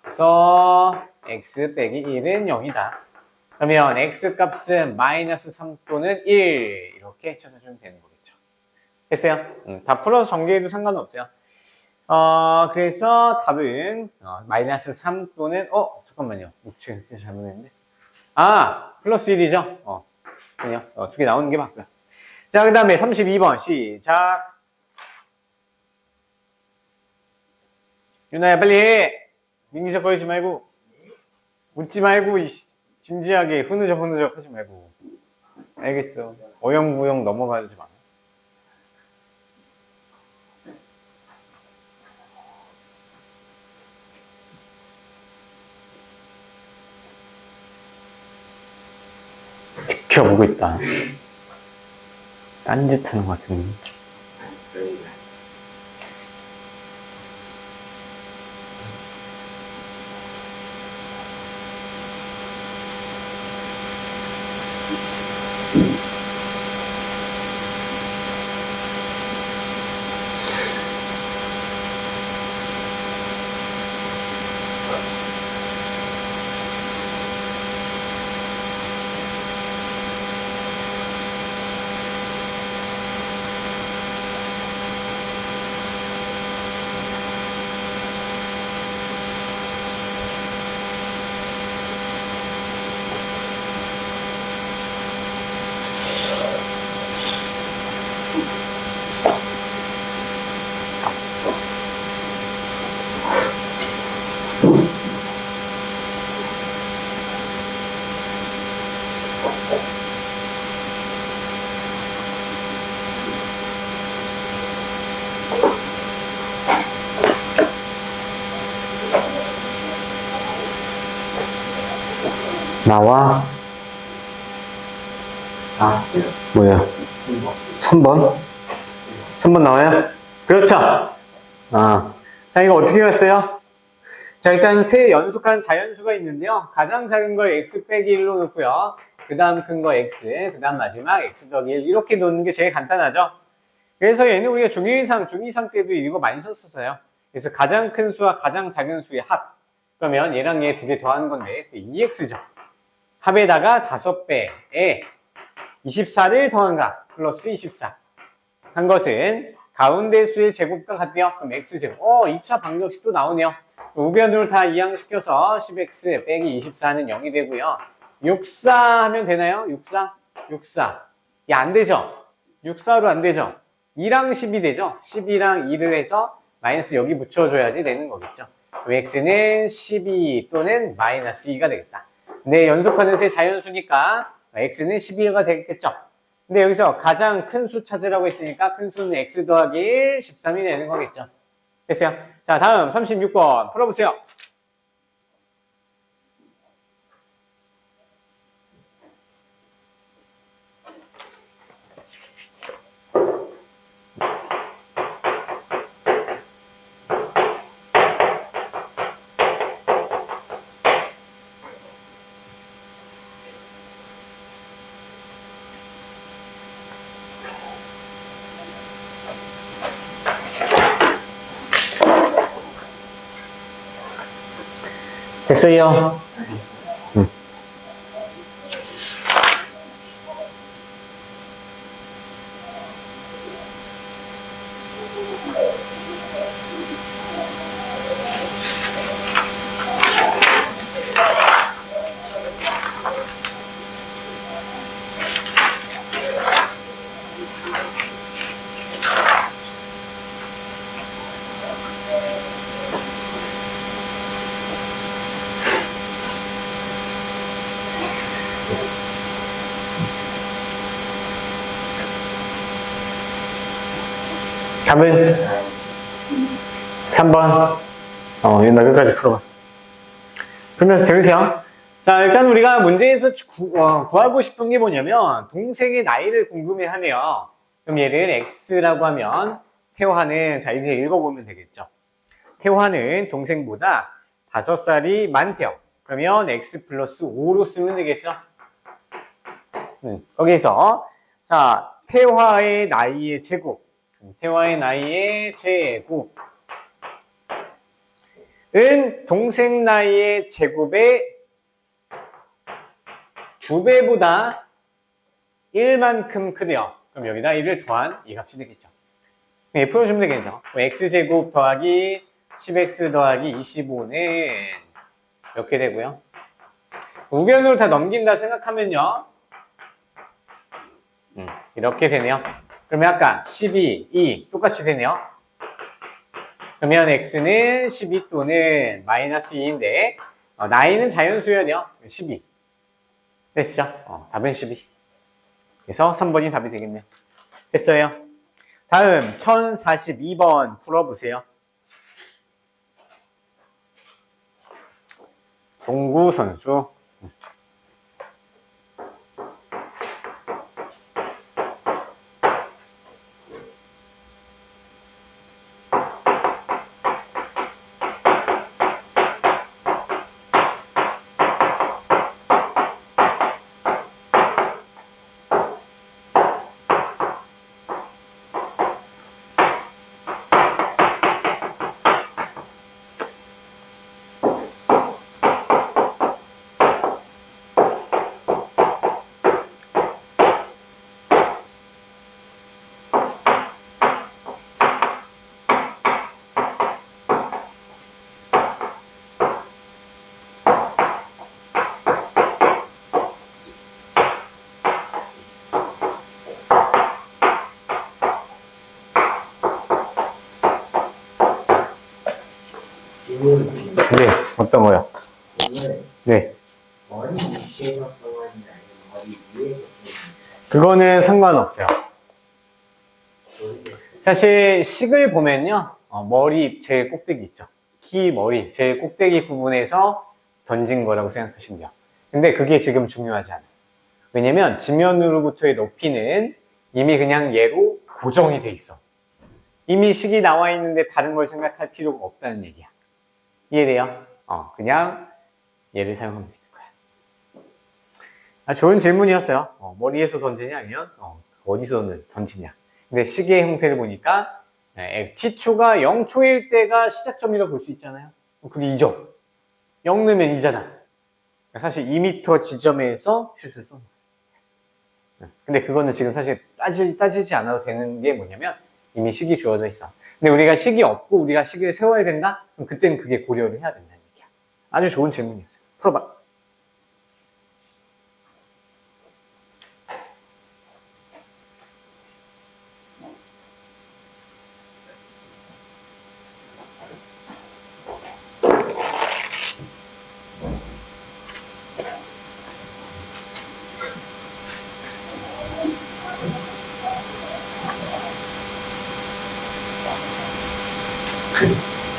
그래서 x 빼기 1은 0이다. 그러면 x 값은 마이너스 3 또는 1 이렇게 찾아주면 되는 거겠죠. 됐어요? 다 풀어서 전개해도 상관없어요. 그래서 답은 마이너스 3 또는 잠깐만요. 제가 잘못했는데. 플러스 1이죠? 그냥 두 개 나오는 게 맞고요. 자, 그 다음에 32번 시작. 유나야 빨리 해. 민기적거리지 말고 웃지 말고 진지하게 흐느적 하지 말고. 알겠어. 어영부영 넘어가지 마. 지켜보고 있다. 딴짓하는 것 같은데. 나와. 뭐야? 3번? 3번 나와요? 그렇죠? 자, 이거 어떻게 갔어요? 자, 일단 세 연속한 자연수가 있는데요. 가장 작은 걸 x 빼기 1로 놓고요. 그 다음 큰 거 x, 그 다음 마지막 x 더하기 1 이렇게 놓는 게 제일 간단하죠? 그래서 얘는 우리가 중1이상 때도 이거 많이 썼었어요. 그래서 가장 큰 수와 가장 작은 수의 합. 그러면 얘랑 얘 두 개 더하는 건데 2x죠. 합에다가 5배에 24를 더한가 플러스 24 한 것은 가운데 수의 제곱과 같대요. 그럼 x제곱. 2차 방정식도 나오네요. 우변으로 다 이항시켜서 10x 빼기 24는 0이 되고요. 64 하면 되나요? 64. 안 되죠? 64로 안 되죠? 2랑 10이 되죠? 12랑 2를 해서 마이너스 여기 붙여줘야지 되는 거겠죠. x는 12 또는 마이너스 2가 되겠다. 네, 연속하는 세 자연수니까 x는 12가 되겠죠. 근데 여기서 가장 큰 수 찾으라고 했으니까 큰 수는 x 더하기 1, 13이 되는 거겠죠. 됐어요? 자, 다음 36번 풀어보세요. 됐어요. 답은 3번. 옛날 끝까지 풀어봐. 그러면서 들으세요. 자, 일단 우리가 문제에서 구하고 싶은 게 뭐냐면 동생의 나이를 궁금해 하네요. 그럼 얘를 X라고 하면 태화는, 자, 이렇게 읽어보면 되겠죠. 태화는 동생보다 5살이 많대요. 그러면 X 플러스 5로 쓰면 되겠죠. 거기서 자, 태화의 나이의 제곱, 태화의 나이의 제곱은 동생 나이의 제곱의 2배보다 1만큼 크대요. 그럼 여기다 1을 더한 이 값이 되겠죠. 풀어주면 되겠죠. x제곱 더하기 10x 더하기 25는 이렇게 되고요. 우변으로 다 넘긴다 생각하면요. 이렇게 되네요. 그러면 아까 12, 2 똑같이 되네요. 그러면 x는 12 또는 마이너스 2인데 나이는 자연수여야 돼요. 12. 됐죠? 답은 12. 그래서 3번이 답이 되겠네요. 됐어요. 다음 1042번 풀어보세요. 농구 선수. 네, 어떤 거요? 네. 머리 밑에서 써왔나요? 머리 위에서 그거는 상관없어요. 사실 식을 보면요. 머리 제일 꼭대기 있죠. 키 머리 제일 꼭대기 부분에서 던진 거라고 생각하시면 돼요. 근데 그게 지금 중요하지 않아요. 왜냐면 지면으로부터의 높이는 이미 그냥 얘로 고정이 돼 있어. 이미 식이 나와 있는데 다른 걸 생각할 필요가 없다는 얘기야. 이해돼요? 그냥 얘를 사용하면 될 거야. 좋은 질문이었어요. 머리에서 던지냐 아니면 어디서 던지냐. 근데 시계의 형태를 보니까 t초가 0초일 때가 시작점이라고 볼 수 있잖아요. 그게 2죠. 0 넣으면 2잖아. 사실 2m 지점에서 슛을 쏘는 거예요. 근데 그거는 지금 사실 따지지 않아도 되는 게 뭐냐면 이미 식이 주어져 있어. 근데 우리가 식이 없고 우리가 식을 세워야 된다? 그럼 그때는 그게 고려를 해야 된다는 얘기야. 아주 좋은 질문이었어요. 풀어봐.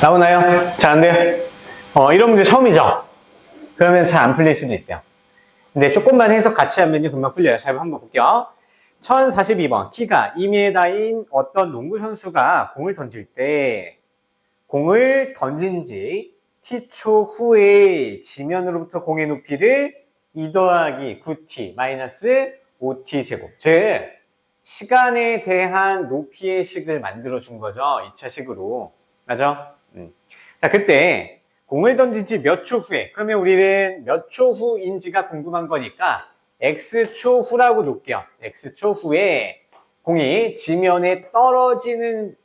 나오나요? 잘 안 돼요? 이런 문제 처음이죠? 그러면 잘 안 풀릴 수도 있어요. 근데 조금만 해석 같이 하면 금방 풀려요. 잘 한번 볼게요. 1042번. 키가 2m인 어떤 농구선수가 공을 던질 때 공을 던진 지 t초 후에 지면으로부터 공의 높이를 2 더하기 9t 마이너스 5t 제곱. 즉, 시간에 대한 높이의 식을 만들어 준 거죠. 2차 식으로. 맞아? 자, 그때 공을 던진 지 몇 초 후에, 그러면 우리는 몇 초 후인지가 궁금한 거니까 X초 후라고 놓을게요. X초 후에 공이 지면에 떨어지는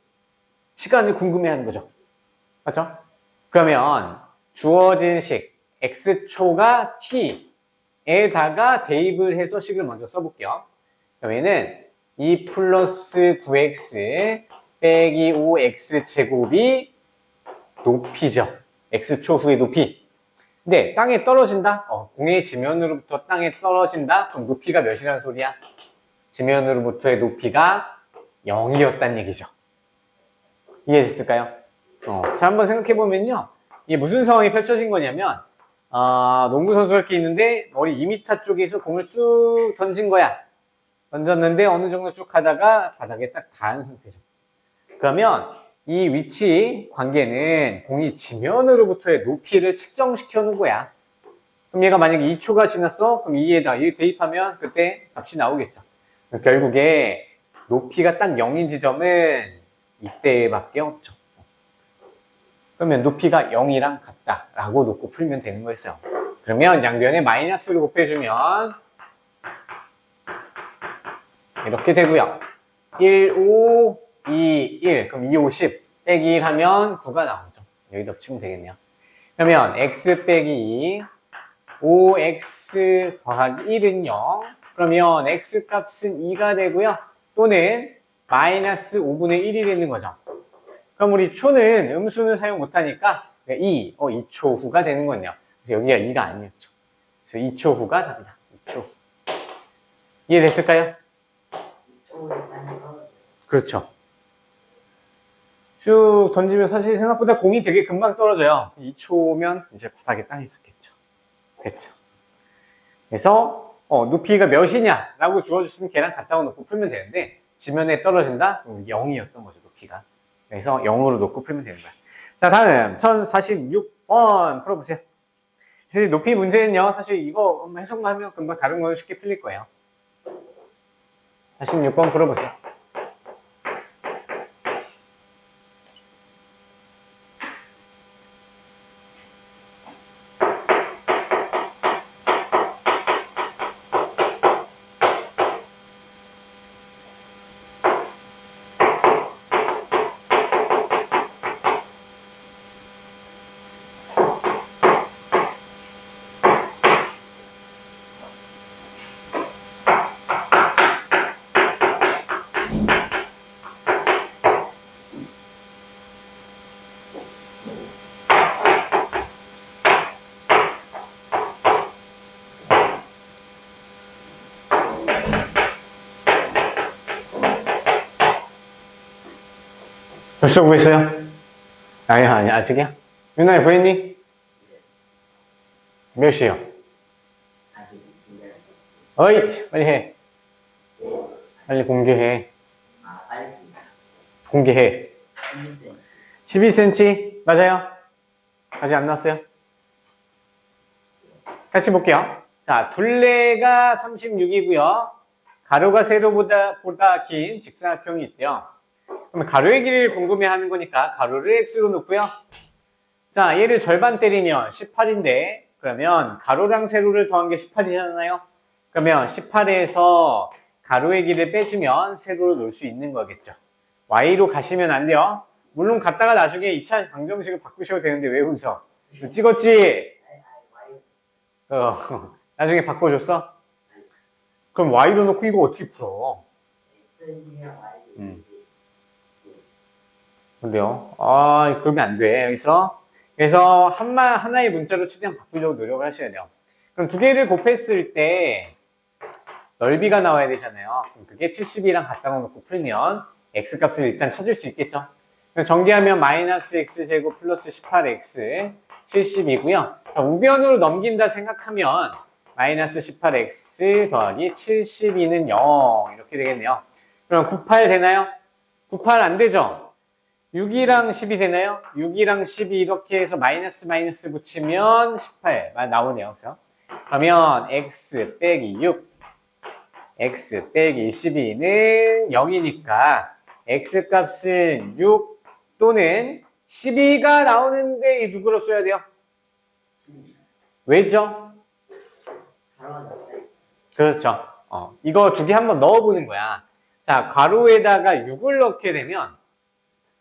시간을 궁금해하는 거죠. 맞죠? 그러면 주어진 식 X초가 T에다가 대입을 해서 식을 먼저 써볼게요. 그러면은 2 플러스 9X 빼기 5X 제곱이 높이죠. X초 후의 높이. 근데 땅에 떨어진다? 공의 지면으로부터 땅에 떨어진다? 그럼 높이가 몇이라는 소리야? 지면으로부터의 높이가 0이었단 얘기죠. 이해됐을까요? 자, 한번 생각해보면요. 이게 무슨 상황이 펼쳐진 거냐면, 농구 선수가 이렇게 있는데, 머리 2m 쪽에서 공을 쑥 던진 거야. 던졌는데, 어느 정도 쭉 가다가 바닥에 딱 닿은 상태죠. 그러면, 이 위치 관계는 공이 지면으로부터의 높이를 측정시켜 놓은 거야. 그럼 얘가 만약에 2초가 지났어? 그럼 2에다 대입하면 그때 값이 나오겠죠. 결국에 높이가 딱 0인 지점은 이때밖에 없죠. 그러면 높이가 0이랑 같다라고 놓고 풀면 되는 거였어요. 그러면 양변에 마이너스를 곱해주면 이렇게 되고요. 1, 5, 2, 1. 그럼 2, 5, 10 빼기 1 하면 9가 나오죠. 여기다 붙이면 되겠네요. 그러면 x 빼기 2, 5x 더하기 1은 0. 그러면 x 값은 2가 되고요. 또는 마이너스 5분의 1이 되는 거죠. 그럼 우리 초는 음수는 사용 못하니까 2초 후가 되는 거네요. 그래서 여기가 2가 아니었죠. 그래서 2초 후가 답이다. 2초 후. 이해됐을까요? 그렇죠. 쭉 던지면 사실 생각보다 공이 되게 금방 떨어져요. 2초면 이제 바닥에 땅이 닿겠죠. 됐죠. 그래서 높이가 몇이냐 라고 주어줬으면 걔랑 갖다 놓고 풀면 되는데 지면에 떨어진다? 그럼 0이었던 거죠, 높이가. 그래서 0으로 놓고 풀면 되는 거야. 자, 다음 1046번 풀어보세요. 그래서 높이 문제는요, 사실 이거 해석만 하면 금방 다른 건 쉽게 풀릴 거예요. 46번 풀어보세요. 벌써 구했어요? 아니, 아직이야? 유나야, 구했니? 몇 시요? 어이, 빨리 해. 빨리 공개해. 공개해. 12cm, 맞아요? 아직 안 나왔어요? 같이 볼게요. 자, 둘레가 36이고요. 가로가 세로보다 긴 직사각형이 있대요. 그러면 가로의 길이를 궁금해하는 거니까 가로를 x로 놓고요. 자, 얘를 절반 때리면 18인데 그러면 가로랑 세로를 더한 게 18이잖아요. 그러면 18에서 가로의 길이를 빼주면 세로를 놓을 수 있는 거겠죠. y로 가시면 안 돼요. 물론 갔다가 나중에 2차 방정식을 바꾸셔도 되는데 왜 웃어? 찍었지? 나중에 바꿔줬어? 그럼 y로 놓고 이거 어떻게 풀어? 그래요? 그러면 안 돼. 그래서 하나의 문자로 최대한 바꾸려고 노력을 하셔야 돼요. 그럼 두 개를 곱했을 때 넓이가 나와야 되잖아요. 그럼 그게 70이랑 갖다가 놓고 풀면 x 값을 일단 찾을 수 있겠죠. 그럼 전개하면 마이너스 x제곱 플러스 18x 70이고요. 자, 우변으로 넘긴다 생각하면 마이너스 18x 더하기 72는 0 이렇게 되겠네요. 그럼 98 되나요? 98 안 되죠? 6이랑 10이 되나요? 6이랑 10이 이렇게 해서 마이너스 붙이면 18 나오네요. 그죠? 그러면 x 빼기 6 x 빼기 12는 0이니까 x값은 6 또는 12가 나오는데 누구로 써야 돼요? 왜죠? 그렇죠. 이거 두 개 한번 넣어보는 거야. 자, 괄호에다가 6을 넣게 되면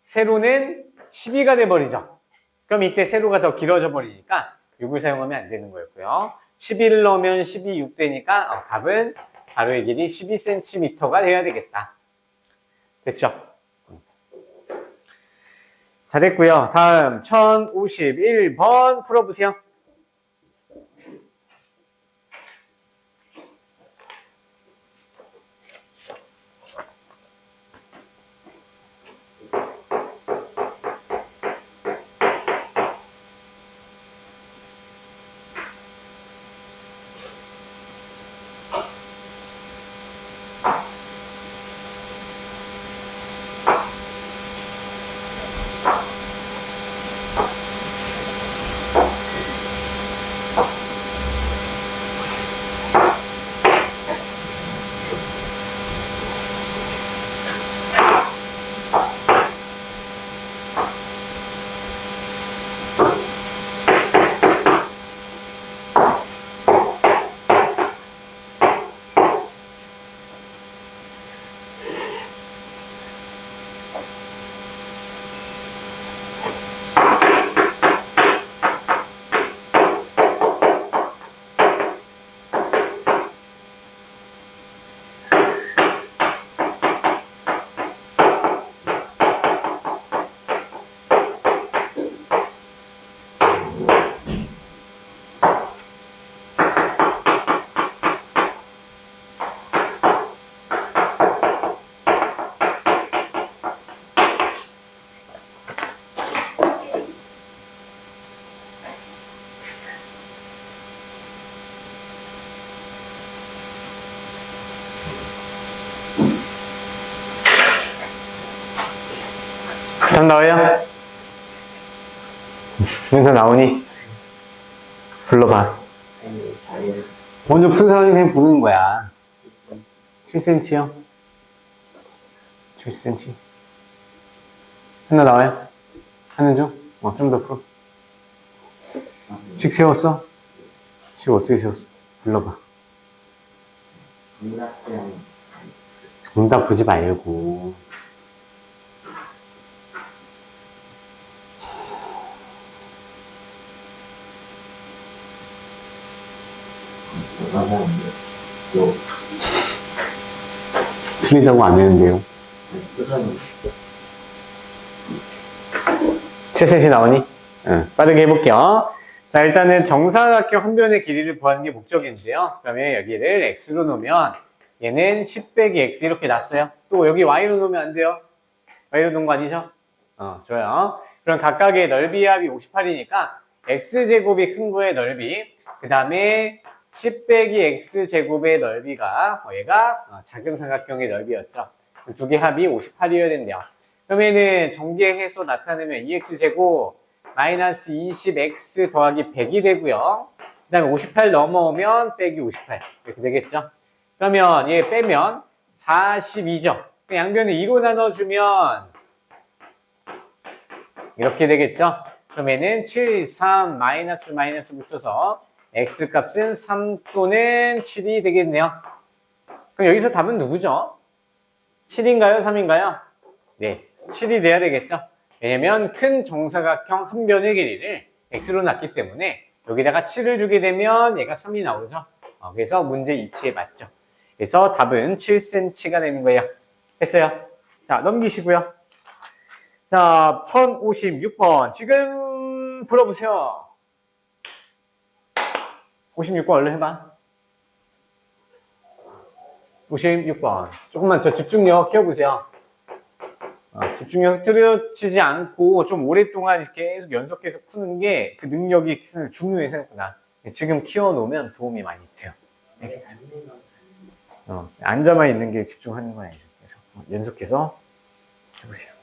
세로는 12가 돼버리죠. 그럼 이때 세로가 더 길어져 버리니까 6을 사용하면 안 되는 거였고요. 11을 넣으면 12, 6 되니까 답은 괄호의 길이 12cm가 돼야 되겠다. 됐죠? 자, 됐고요. 다음 1051번 풀어보세요. 답 나와요? 윤서 나오니? 불러봐. 먼저 푼 사람이 그냥 부르는 거야. 7cm요? 7cm. 하나 나와요? 하는 중? 좀 더 풀어. 식 세웠어? 식 어떻게 세웠어? 불러봐. 정답 보지 말고. 틀리다고 안 되는데요. 7cm 나오니? 응, 빠르게 해볼게요. 자, 일단은 정사각형 한 변의 길이를 구하는 게 목적인데요. 그러면 여기를 x로 놓으면 얘는 10 빼기 x 이렇게 났어요. 또 여기 y로 놓으면 안 돼요. y로 놓은 거 아니죠? 좋아요. 그럼 각각의 넓이 합이 58이니까 x제곱이 큰 거의 넓이, 그 다음에 10 빼기 x제곱의 넓이가 얘가 작은 삼각형의 넓이였죠. 두 개 합이 58이어야 된대요. 그러면은 전개해서 나타내면 2x제곱 마이너스 20x 더하기 100이 되고요. 그 다음에 58 넘어오면 빼기 58 이렇게 되겠죠. 그러면 얘 빼면 42죠. 양변을 2로 나눠주면 이렇게 되겠죠. 그러면은 7, 3, 마이너스 붙여서 x 값은 3 또는 7이 되겠네요. 그럼 여기서 답은 누구죠? 7인가요? 3인가요? 네, 7이 돼야 되겠죠. 왜냐면 큰 정사각형 한 변의 길이를 x로 놨기 때문에 여기다가 7을 주게 되면 얘가 3이 나오죠. 그래서 문제 이치에 맞죠. 그래서 답은 7cm가 되는 거예요. 했어요. 자, 넘기시고요. 자, 1056번. 지금 풀어보세요. 56번 얼른 해봐. 56번. 조금만 저 집중력 키워보세요. 집중력 흐트러지지 않고 좀 오랫동안 계속 연속해서 푸는 게 그 능력이 중요해 생각보다. 지금 키워놓으면 도움이 많이 돼요. 알겠죠? 앉아만 있는 게 집중하는 건 아니죠. 그래서 연속해서 해보세요.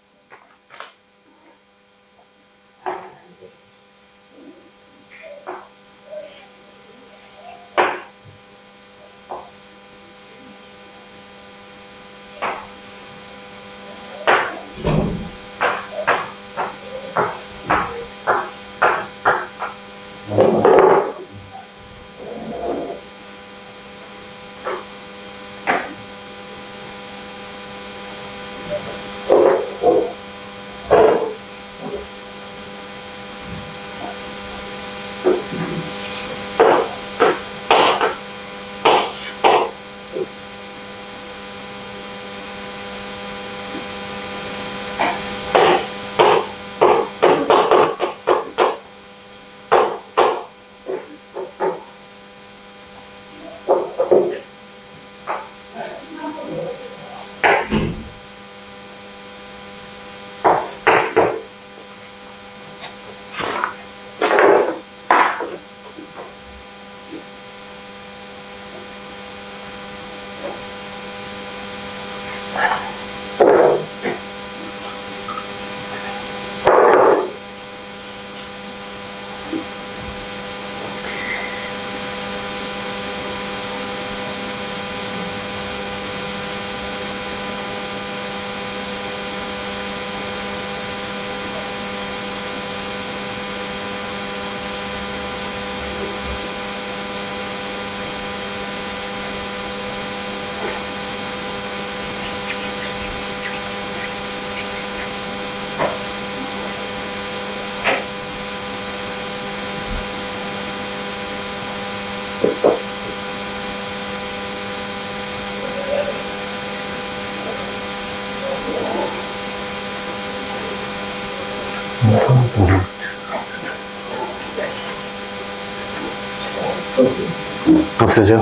없어져?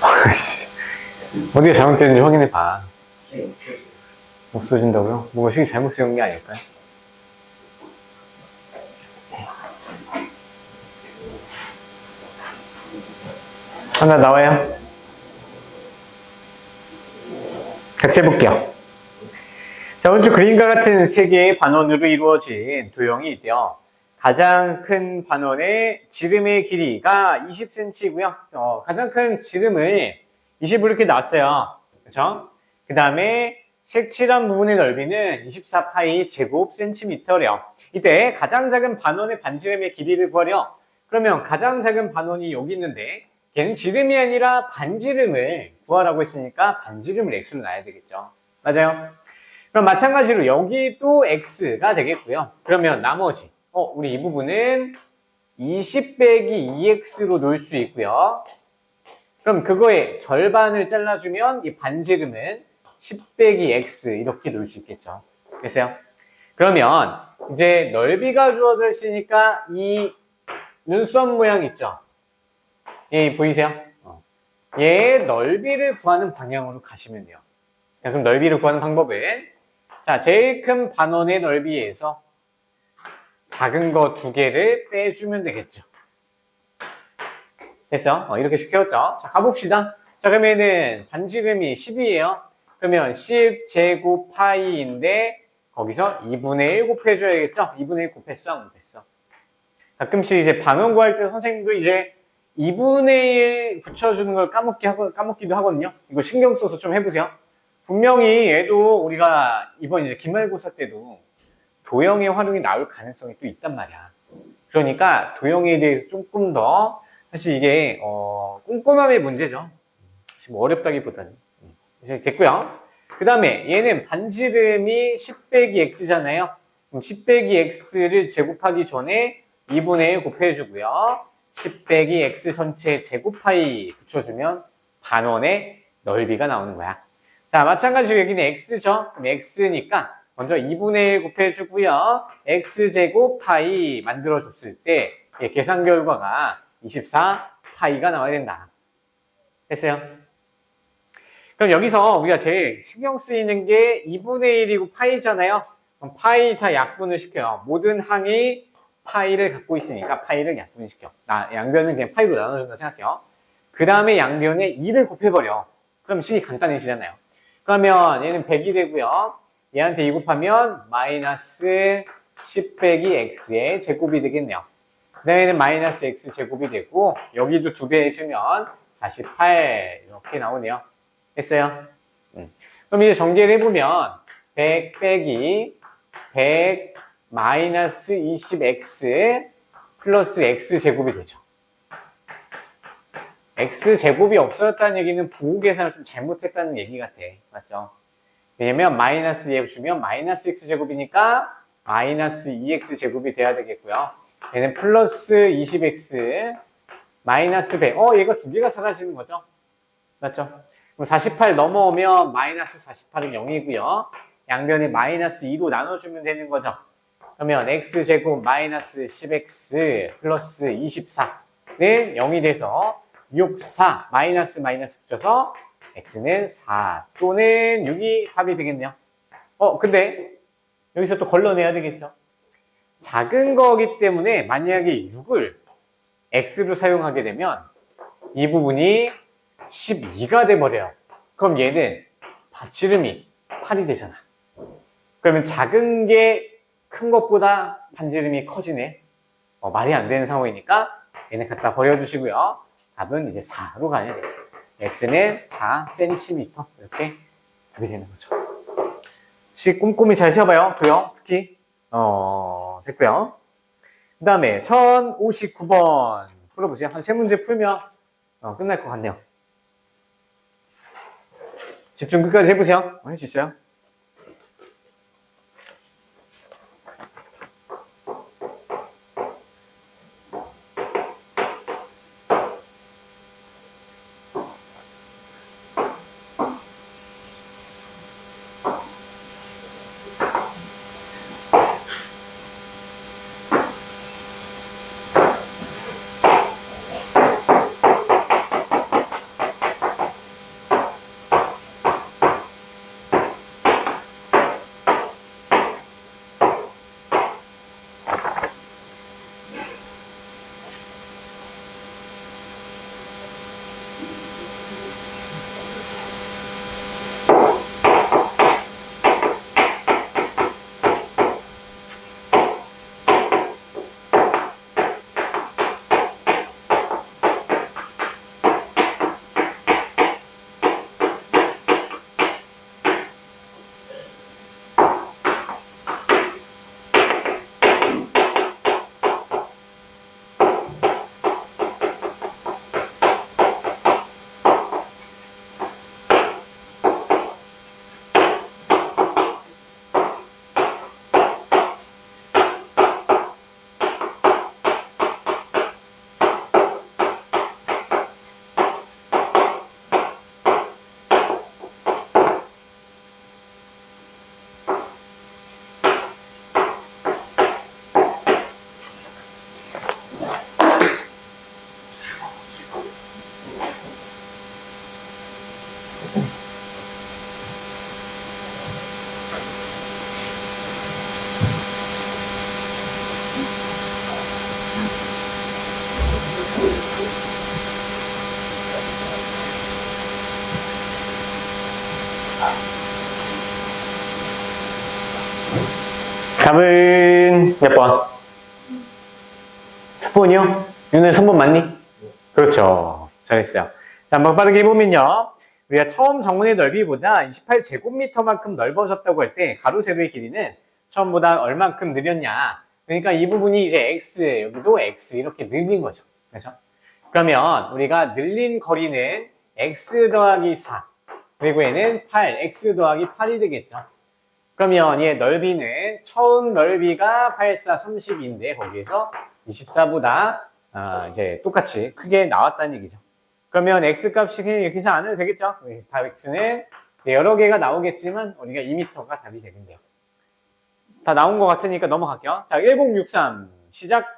아이씨. 어디가 잘못됐는지 확인해봐. 없어진다고요? 뭐가 식이 잘못 세운 게 아닐까요? 하나 나와요? 같이 해볼게요. 자, 오른쪽 그림과 같은 세 개의 반원으로 이루어진 도형이 있대요. 가장 큰 반원의 지름의 길이가 20cm고요. 가장 큰 지름을 20으로 이렇게 놨어요. 그렇죠? 그 다음에 색칠한 부분의 넓이는 24파이 제곱 센티미터래요. 이때 가장 작은 반원의 반지름의 길이를 구하려. 그러면 가장 작은 반원이 여기 있는데 걔는 지름이 아니라 반지름을 구하라고 했으니까 반지름을 x로 놔야 되겠죠. 맞아요? 그럼 마찬가지로 여기도 x가 되겠고요. 그러면 나머지 우리 이 부분은 20 빼기 2x로 놓을 수 있고요. 그럼 그거의 절반을 잘라주면 이 반지름은 10 빼기 x 이렇게 놓을 수 있겠죠. 됐어요? 그러면 이제 넓이가 주어져 있으니까 이 눈썹 모양 있죠? 예, 보이세요? 얘의 넓이를 구하는 방향으로 가시면 돼요. 자, 그럼 넓이를 구하는 방법은 자, 제일 큰 반원의 넓이에서 작은 거 두 개를 빼주면 되겠죠. 됐어? 이렇게 시켰죠? 자, 가봅시다. 자, 그러면은 반지름이 10이에요. 그러면 10 제곱 파이인데 거기서 2분의 1 곱해줘야겠죠? 2분의 1 곱했어? 못했어? 가끔씩 이제 반원 구할 때 선생님도 이제 2분의 1 붙여주는 걸 까먹기도 하거든요. 이거 신경 써서 좀 해보세요. 분명히 얘도 우리가 이번 이제 기말고사 때도 도형의 활용이 나올 가능성이 또 있단 말이야. 그러니까 도형에 대해서 조금 더 사실 이게 꼼꼼함의 문제죠. 지금 어렵다기보다는. 이제 됐고요. 그 다음에 얘는 반지름이 10 빼기 x잖아요. 그럼 10 빼기 x를 제곱하기 전에 2분의 1 곱해주고요. 10 빼기 x 전체 제곱파이 붙여주면 반원의 넓이가 나오는 거야. 자, 마찬가지로 여기는 x죠. 그럼 x니까 먼저 2분의 1 곱해주고요. x제곱 파이 만들어줬을 때 계산 결과가 24파이가 나와야 된다. 됐어요? 그럼 여기서 우리가 제일 신경 쓰이는 게 2분의 1이고 파이잖아요. 그럼 파이 다 약분을 시켜요. 모든 항이 파이를 갖고 있으니까 파이를 약분을 시켜. 양변은 그냥 파이로 나눠준다 생각해요. 그 다음에 양변에 2를 곱해버려. 그럼 식이 간단해지잖아요. 그러면 얘는 100이 되고요. 얘한테 2 곱하면 마이너스 10 빼기 x의 제곱이 되겠네요. 그 다음에는 마이너스 x 제곱이 되고 여기도 2배 해주면 48 이렇게 나오네요. 됐어요? 그럼 이제 전개를 해보면 100 빼기 100 마이너스 20x 플러스 x 제곱이 되죠. x제곱이 없어졌다는 얘기는 부호 계산을 좀 잘못했다는 얘기 같아. 맞죠? 왜냐면 마이너스 얘 주면 마이너스 x제곱이니까 마이너스 2x제곱이 돼야 되겠고요. 얘는 플러스 20x 마이너스 100. 얘가 두 개가 사라지는 거죠. 맞죠? 그럼 48 넘어오면 마이너스 48은 0이고요. 양변에 마이너스 2로 나눠주면 되는 거죠. 그러면 x제곱 마이너스 10x 플러스 24는 0이 돼서 6, 4 마이너스 마이너스 붙여서 x는 4 또는 6이 답이 되겠네요. 근데 여기서 또 걸러내야 되겠죠. 작은 거기 때문에 만약에 6을 x로 사용하게 되면 이 부분이 12가 돼버려요. 그럼 얘는 반지름이 8이 되잖아. 그러면 작은 게 큰 것보다 반지름이 커지네. 말이 안 되는 상황이니까 얘는 갖다 버려주시고요. 답은 이제 4로 가야 돼요. x는 4cm 이렇게 답이 되는 거죠. 꼼꼼히 잘 세어봐요. 도요. 특히 됐고요. 그 다음에 1059번 풀어보세요. 한 3문제 풀면 끝날 것 같네요. 집중 끝까지 해보세요. 할 수 있어요? 답은 몇 번? 첫 번이요? 윤혜 3번 맞니? 그렇죠. 잘했어요. 자, 한번 빠르게 해보면요. 우리가 처음 정문의 넓이보다 28제곱미터만큼 넓어졌다고 할 때 가로 세로의 길이는 처음보다 얼만큼 늘렸냐. 그러니까 이 부분이 이제 x, 여기도 x 이렇게 늘린 거죠. 그렇죠? 그러면 우리가 늘린 거리는 x 더하기 4 그리고 얘는 8, x 더하기 8이 되겠죠. 그러면 얘 넓이는 처음 넓이가 8, 4, 30인데 거기에서 24보다 이제 똑같이 크게 나왔다는 얘기죠. 그러면 x 값이 그냥 이렇게 해서 안 해도 되겠죠. x는 여러 개가 나오겠지만 우리가 2m가 답이 되겠네요. 다 나온 것 같으니까 넘어갈게요. 자, 1063 시작.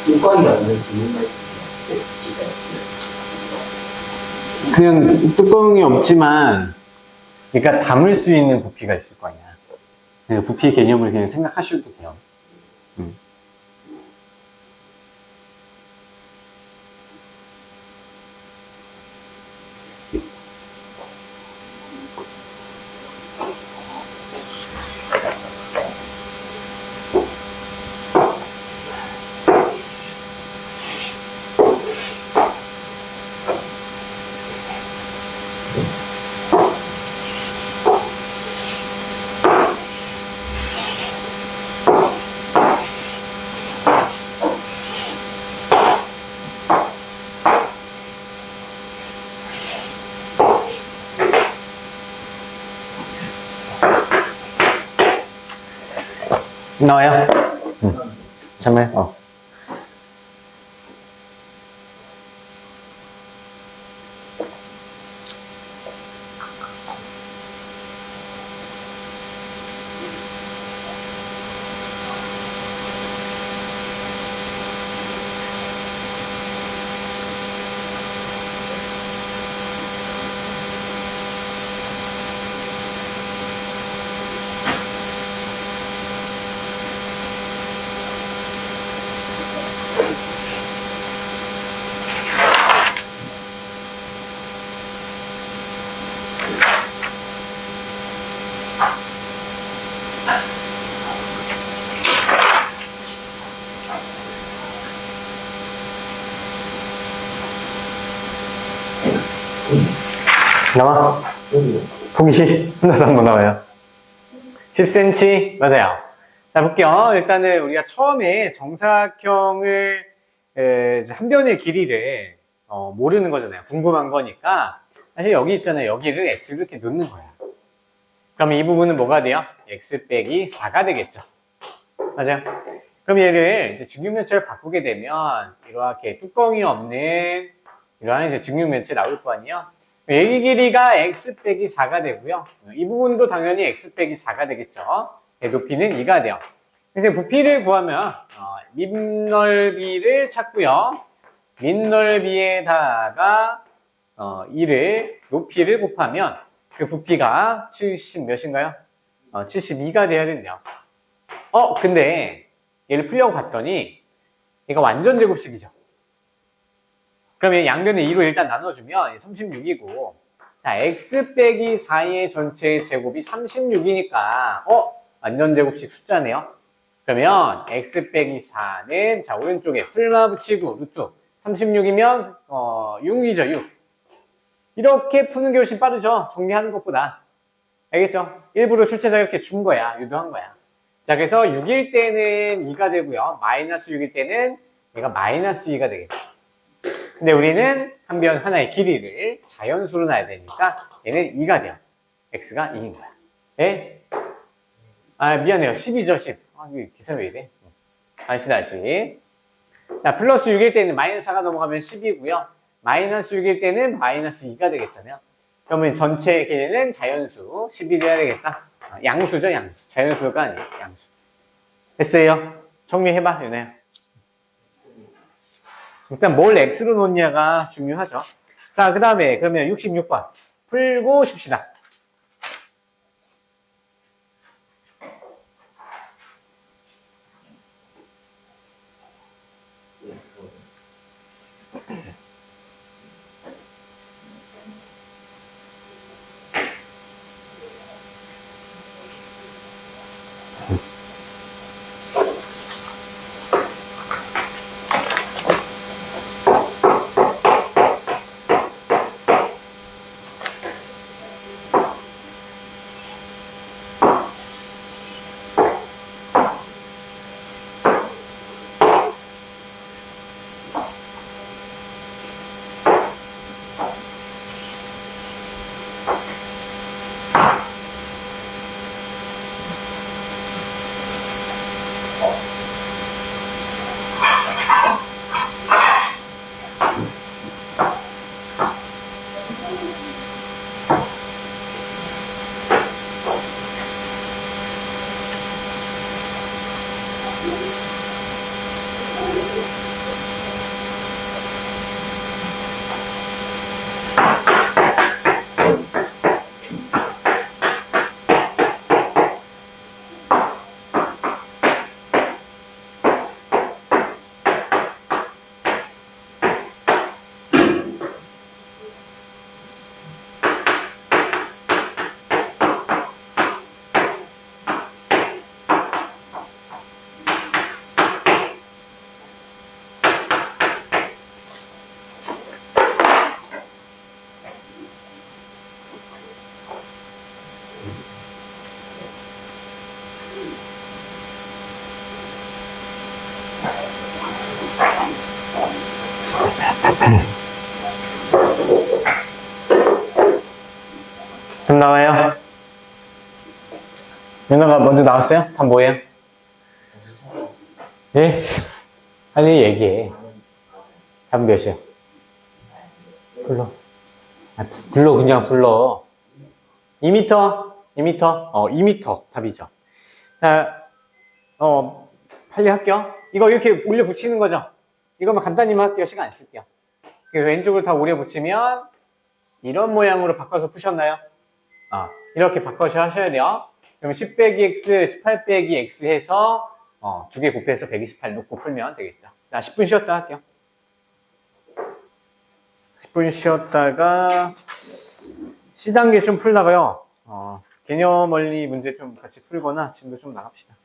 뚜껑이 없는 질문만 그냥 뚜껑이 없지만 그러니까 담을 수 있는 부피가 있을 거 아니야. 그냥 부피 개념을 그냥 생각하셔도 돼요. 나와요? 잠깐만. 나와? 보기 하나도 안 나와요. 10cm 맞아요. 자 볼게요. 일단은 우리가 처음에 정사각형을 한 변의 길이를 모르는 거잖아요. 궁금한 거니까 사실 여기 있잖아요. 여기를 x를 이렇게 놓는 거야. 그럼 이 부분은 뭐가 돼요? x 빼기 4가 되겠죠. 맞아요. 그럼 얘를 이제 직육면체를 바꾸게 되면 이렇게 뚜껑이 없는 이러한 이제 직육면체 나올 거 아니에요. 얘 길이가 x 빼기 4가 되고요. 이 부분도 당연히 x 빼기 4가 되겠죠. 높이는 2가 돼요. 이제 부피를 구하면 밑넓이를 찾고요. 밑넓이에다가 2를 높이를 곱하면 그 부피가 70 몇인가요? 72가 돼야 된대요. 근데 얘를 풀려고 봤더니 얘가 완전 제곱식이죠. 그러면 양변에 2로 일단 나눠주면 36이고 자 x 빼기 4의 전체 제곱이 36이니까 완전 제곱식 숫자네요. 그러면 x 빼기 4는 자 오른쪽에 풀마 붙이고 루트 36이면 6이죠. 6 이렇게 푸는 게 훨씬 빠르죠. 정리하는 것보다. 알겠죠? 일부러 출제자가 이렇게 준 거야. 유도한 거야. 자 그래서 6일 때는 2가 되고요. 마이너스 6일 때는 얘가 마이너스 2가 되겠죠. 근데 우리는 한 변 하나의 길이를 자연수로 놔야 되니까 얘는 2가 돼요. x가 2인 거야. 예? 미안해요. 10이죠, 10. 이거 계산 왜 이래? 다시. 자, 플러스 6일 때는 마이너스 4가 넘어가면 10이고요. 마이너스 6일 때는 마이너스 2가 되겠잖아요. 그러면 전체 길이는 자연수 10이 돼야 되겠다. 양수죠, 양수. 자연수가 아니에요, 양수. 됐어요? 정리해봐, 윤아야. 일단 뭘 x로 놓냐가 중요하죠. 자, 그 다음에 그러면 66번 풀고 싶시다. 답 나와요? 윤아가 먼저 나왔어요? 답 뭐예요? 예? 빨리 얘기해. 답 몇이야? 불러. 아, 불러, 그냥 불러. 2m? 2m? 2m 답이죠. 자, 빨리 할게요. 이거 이렇게 올려 붙이는 거죠? 이거만 간단히만 할게요. 시간 안 쓸게요. 왼쪽을 다 올려 붙이면 이런 모양으로 바꿔서 푸셨나요? 이렇게 바꿔서 하셔야 돼요. 그럼 10 빼기 x, 18 빼기 x 해서 두 개 곱해서 128 놓고 풀면 되겠죠. 자, 10분 쉬었다 할게요. 10분 쉬었다가 C단계 좀 풀다가요. 개념 원리 문제 좀 같이 풀거나 지금도 좀 나갑시다.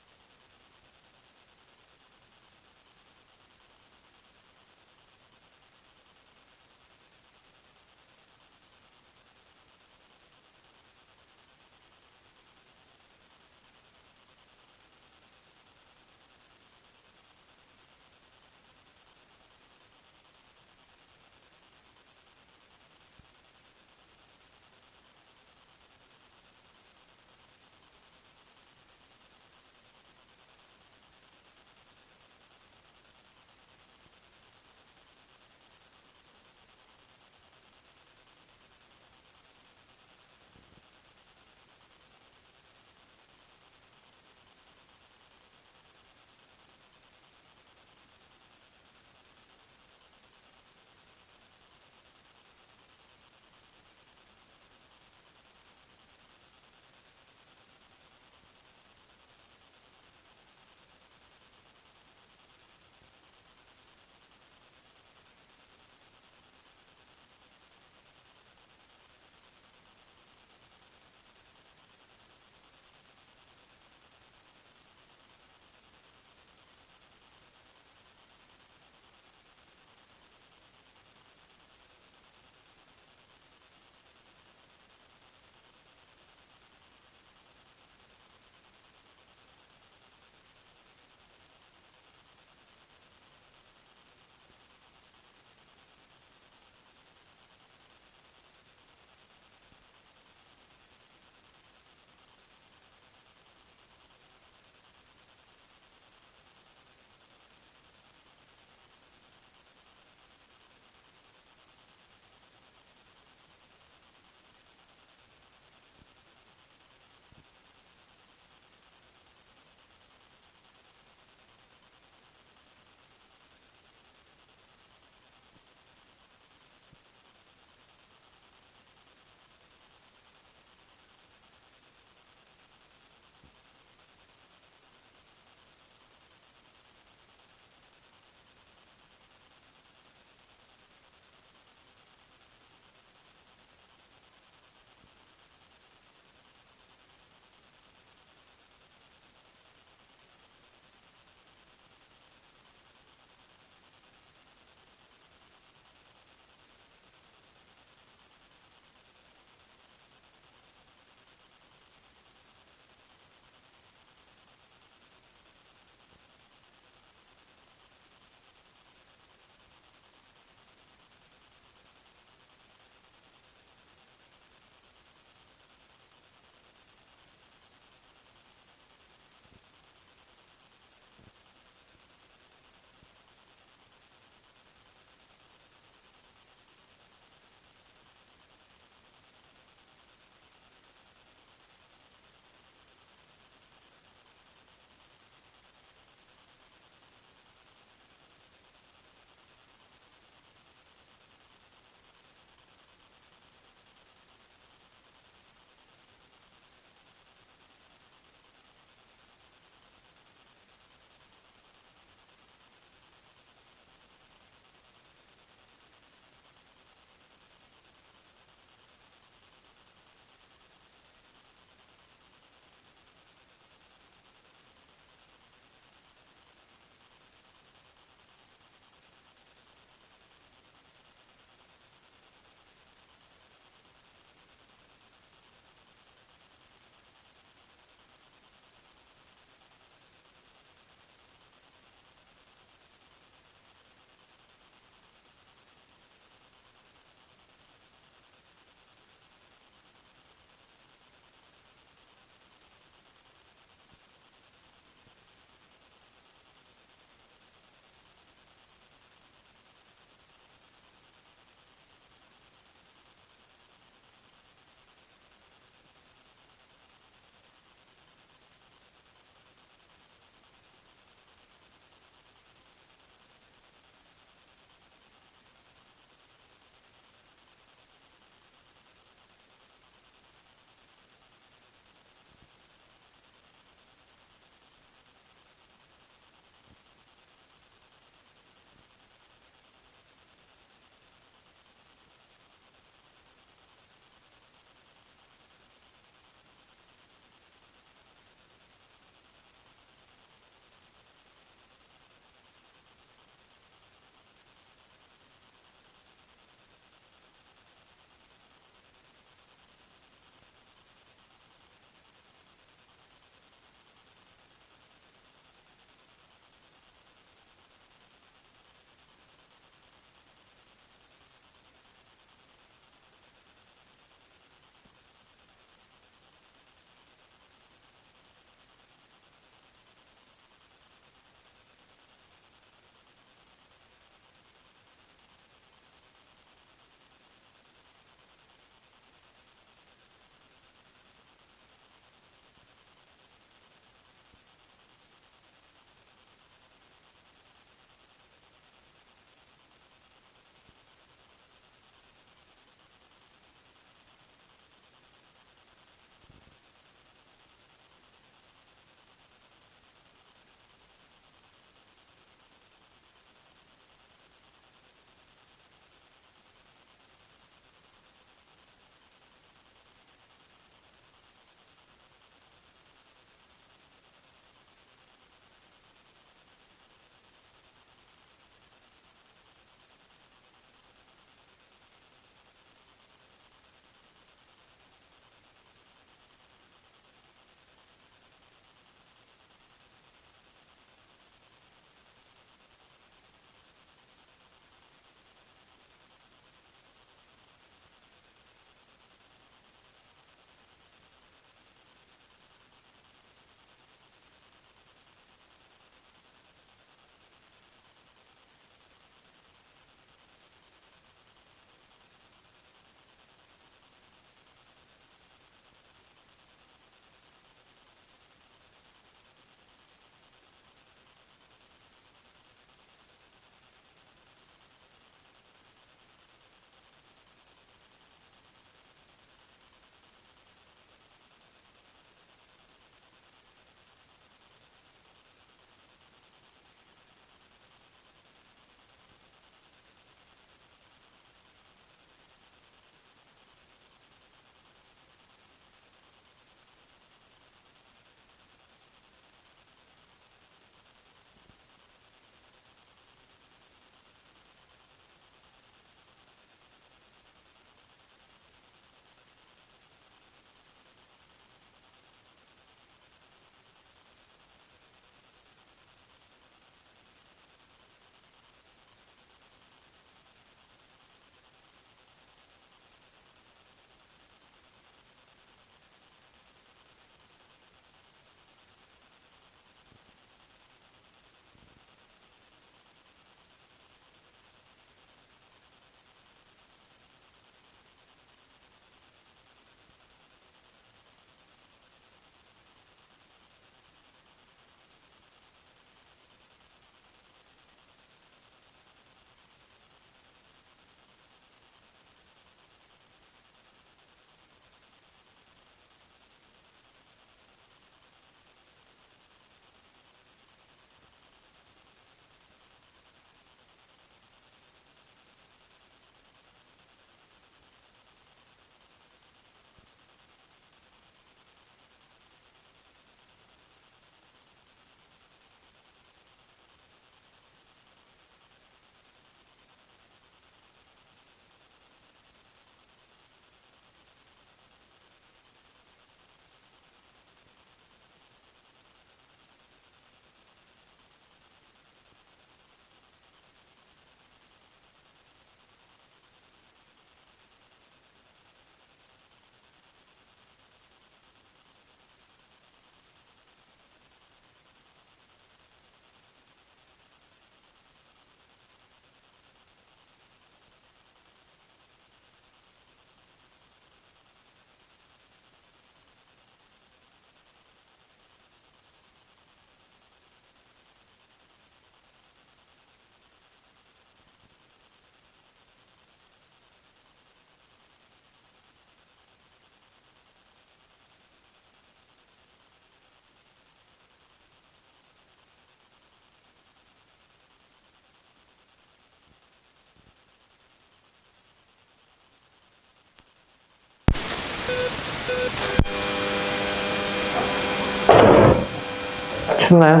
춥나요?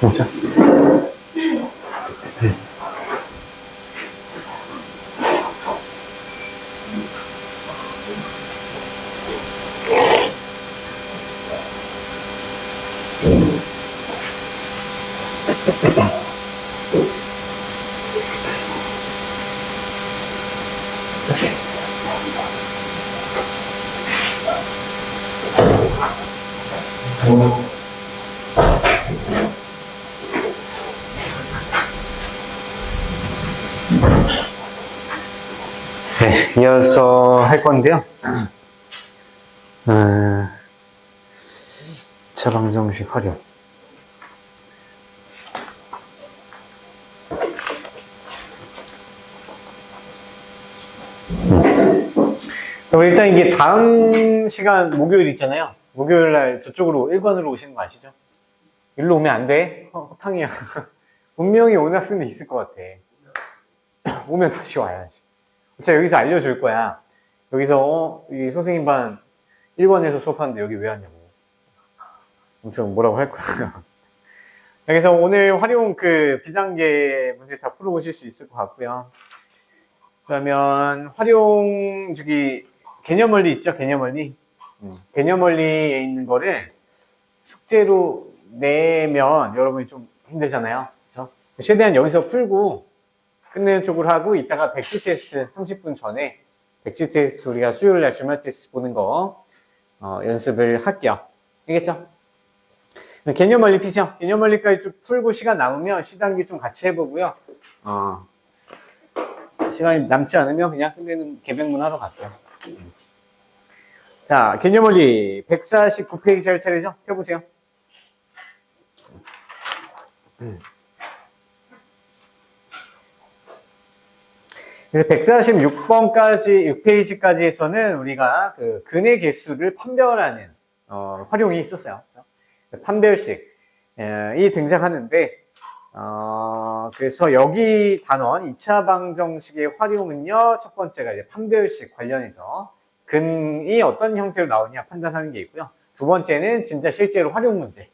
진짜? 네, 이어서 할 건데요. 처방정식 활용. 그럼 일단 이게 다음 시간 목요일 있잖아요. 목요일 날 저쪽으로 1번으로 오시는 거 아시죠? 일로 오면 안 돼? 허탕이야. 분명히 온 학생도 있을 것 같아. 오면 다시 와야지. 자, 여기서 알려줄 거야. 여기서 이 선생님 반 1번에서 수업하는데 여기 왜 왔냐고. 엄청 뭐라고 할 거야. 그래서 오늘 활용 그 비단계 문제 다 풀어보실 수 있을 것 같고요. 그러면 활용 저기 개념원리 있죠? 개념원리. 개념원리에 있는 거를 숙제로 내면 여러분이 좀 힘들잖아요. 그렇죠? 최대한 여기서 풀고 끝내는 쪽으로 하고 이따가 백지 테스트 30분 전에 백지 테스트 우리가 수요일날 주말 테스트 보는 거 연습을 할게요. 알겠죠? 개념원리 피세요. 개념원리까지 쭉 풀고 시간 남으면 시단계 좀 같이 해보고요. 시간이 남지 않으면 그냥 끝내는 개백문 하러 갈게요. 자, 개념원리 149페이지 할 차례죠? 펴보세요. 그래서 146번까지, 6페이지까지에서는 우리가 그 근의 개수를 판별하는 활용이 있었어요. 판별식이 등장하는데, 그래서 여기 단원 2차 방정식의 활용은요, 첫 번째가 이제 판별식 관련해서 근이 어떤 형태로 나오냐 판단하는 게 있고요. 두 번째는 진짜 실제로 활용 문제.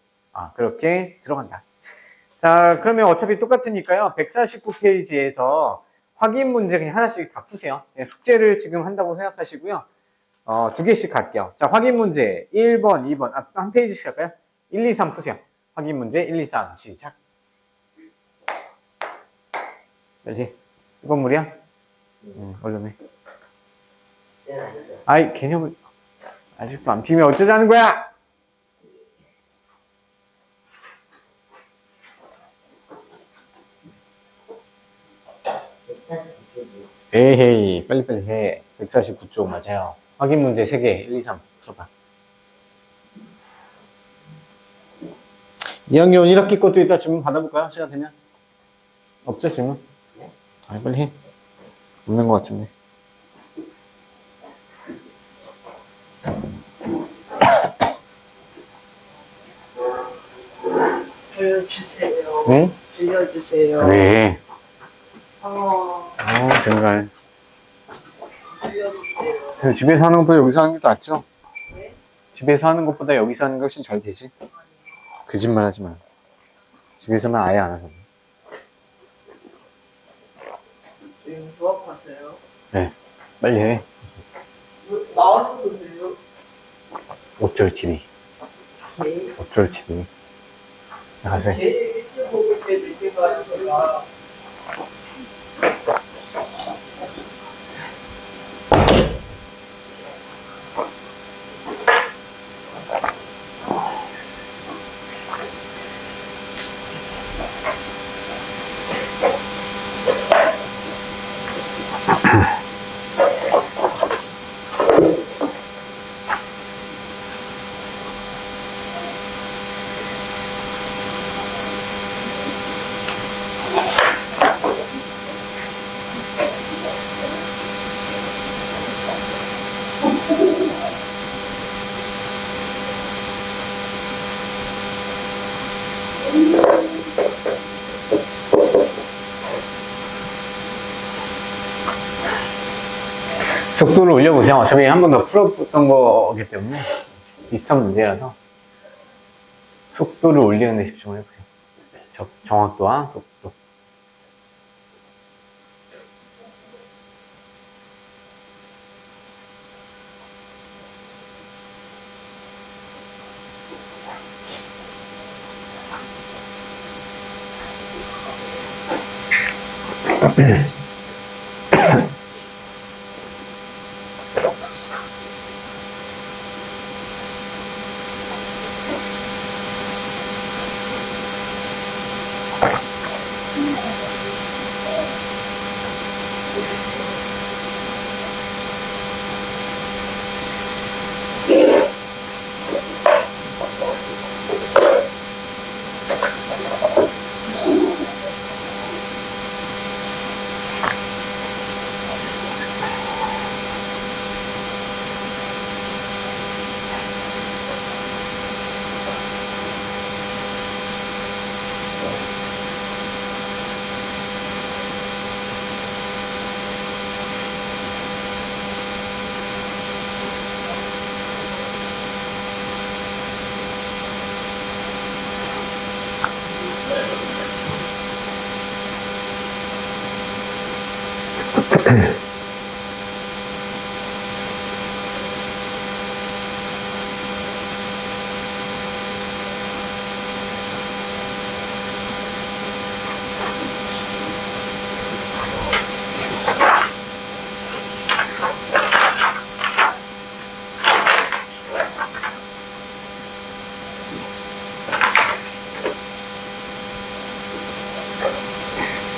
그렇게 들어간다. 자, 그러면 어차피 똑같으니까요. 149페이지에서 확인 문제 그냥 하나씩 다 푸세요. 숙제를 지금 한다고 생각하시고요. 두 개씩 갈게요. 자, 확인 문제 1번, 2번. 한 페이지씩 할까요? 1, 2, 3 푸세요. 확인 문제 1, 2, 3 시작. 빨리. 이번 물이야? 얼른 해. 아이, 개념을 아직도 안 피면 어쩌자는 거야? 에헤이, 빨리빨리 해. 149쪽 맞아요. 확인 문제 3개, 1, 2, 3 풀어봐. 2학년 1학기 것도 이따 질문 받아볼까요? 시간 되면? 없죠, 질문? 빨리 해. 없는 것 같은데. 알려주세요. 응? 알려주세요. 왜? 정말. 알려주세요. 집에서 하는 것보다 여기서 하는 게 더 낫죠? 네? 집에서 하는 것보다 여기서 하는 게 훨씬 잘 되지? 거짓말 하지 마. 집에서는 아예 안 하잖아. 지금 수업하세요? 네. 빨리 해. 나와서 보세요. 어쩔 TV. 네. 어쩔 TV. 가세요. 제일 일찍 먹을 때 늦게 가니까. 속도를 올려보세요. 어차피 한 번 더 풀어봤던 거기 때문에 비슷한 문제라서 속도를 올리는 데 집중을 해보세요. 정확도와 속도.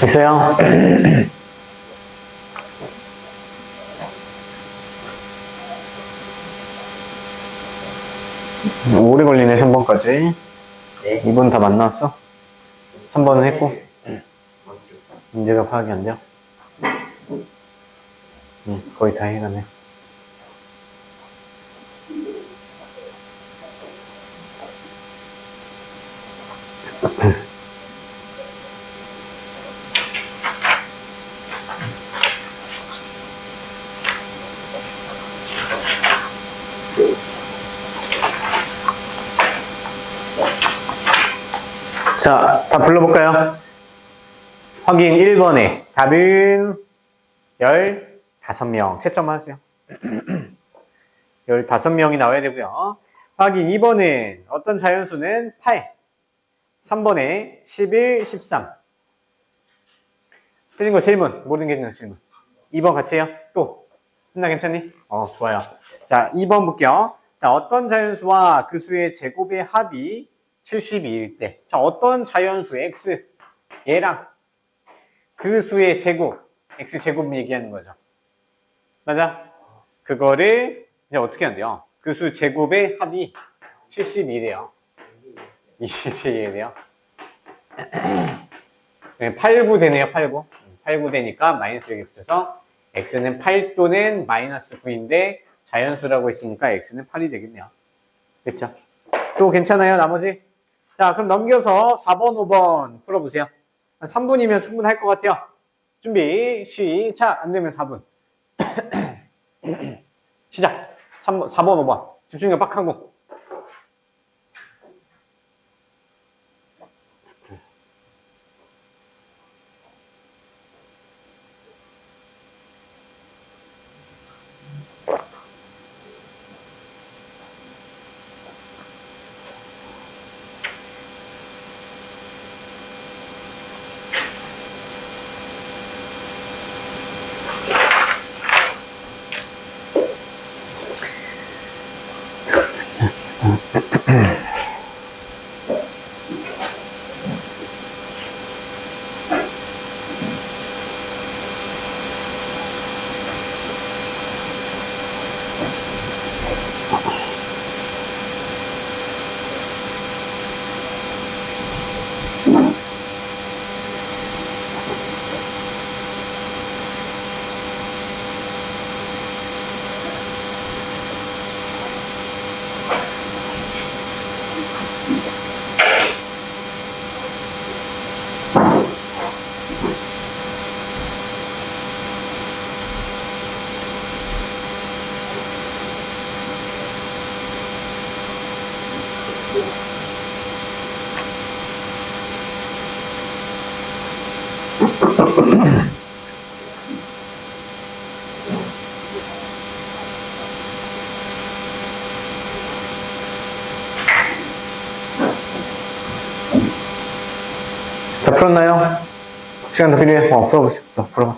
됐어요? 오래 걸리네, 3번까지. 네. 2번 다 만나왔어? 3번은 했고, 먼저. 문제가 파악이 안 돼요? 거의 다 해가네. 자, 다 불러볼까요? 확인 1번에 답은 15명. 채점 하세요. 15명이 나와야 되고요. 확인 2번은 어떤 자연수는 8. 3번에 11, 13. 틀린 거 질문. 모든 게 있는 질문. 2번 같이 해요. 또. 끝나 괜찮니? 좋아요. 자, 2번 볼게요. 자, 어떤 자연수와 그 수의 제곱의 합이 72일 때. 자, 어떤 자연수 x. 얘랑 그 수의 제곱. x제곱 얘기하는 거죠. 맞아? 그거를 이제 어떻게 한대요? 그 수 제곱의 합이 72이래요. 이제 이해돼요? 네, 8구 되네요, 8구. 8구 되니까 마이너스 여기 붙여서 x는 8 또는 마이너스 9인데 자연수라고 했으니까 x는 8이 되겠네요. 됐죠? 또 괜찮아요, 나머지? 자, 그럼 넘겨서 4번, 5번 풀어보세요. 한 3분이면 충분할 것 같아요. 준비, 시작. 안 되면 4분. 시작. 4번, 5번. 집중력 빡 하고. 자, 풀었나요? 시간 더 필요해? 풀어보세요. 풀어봐.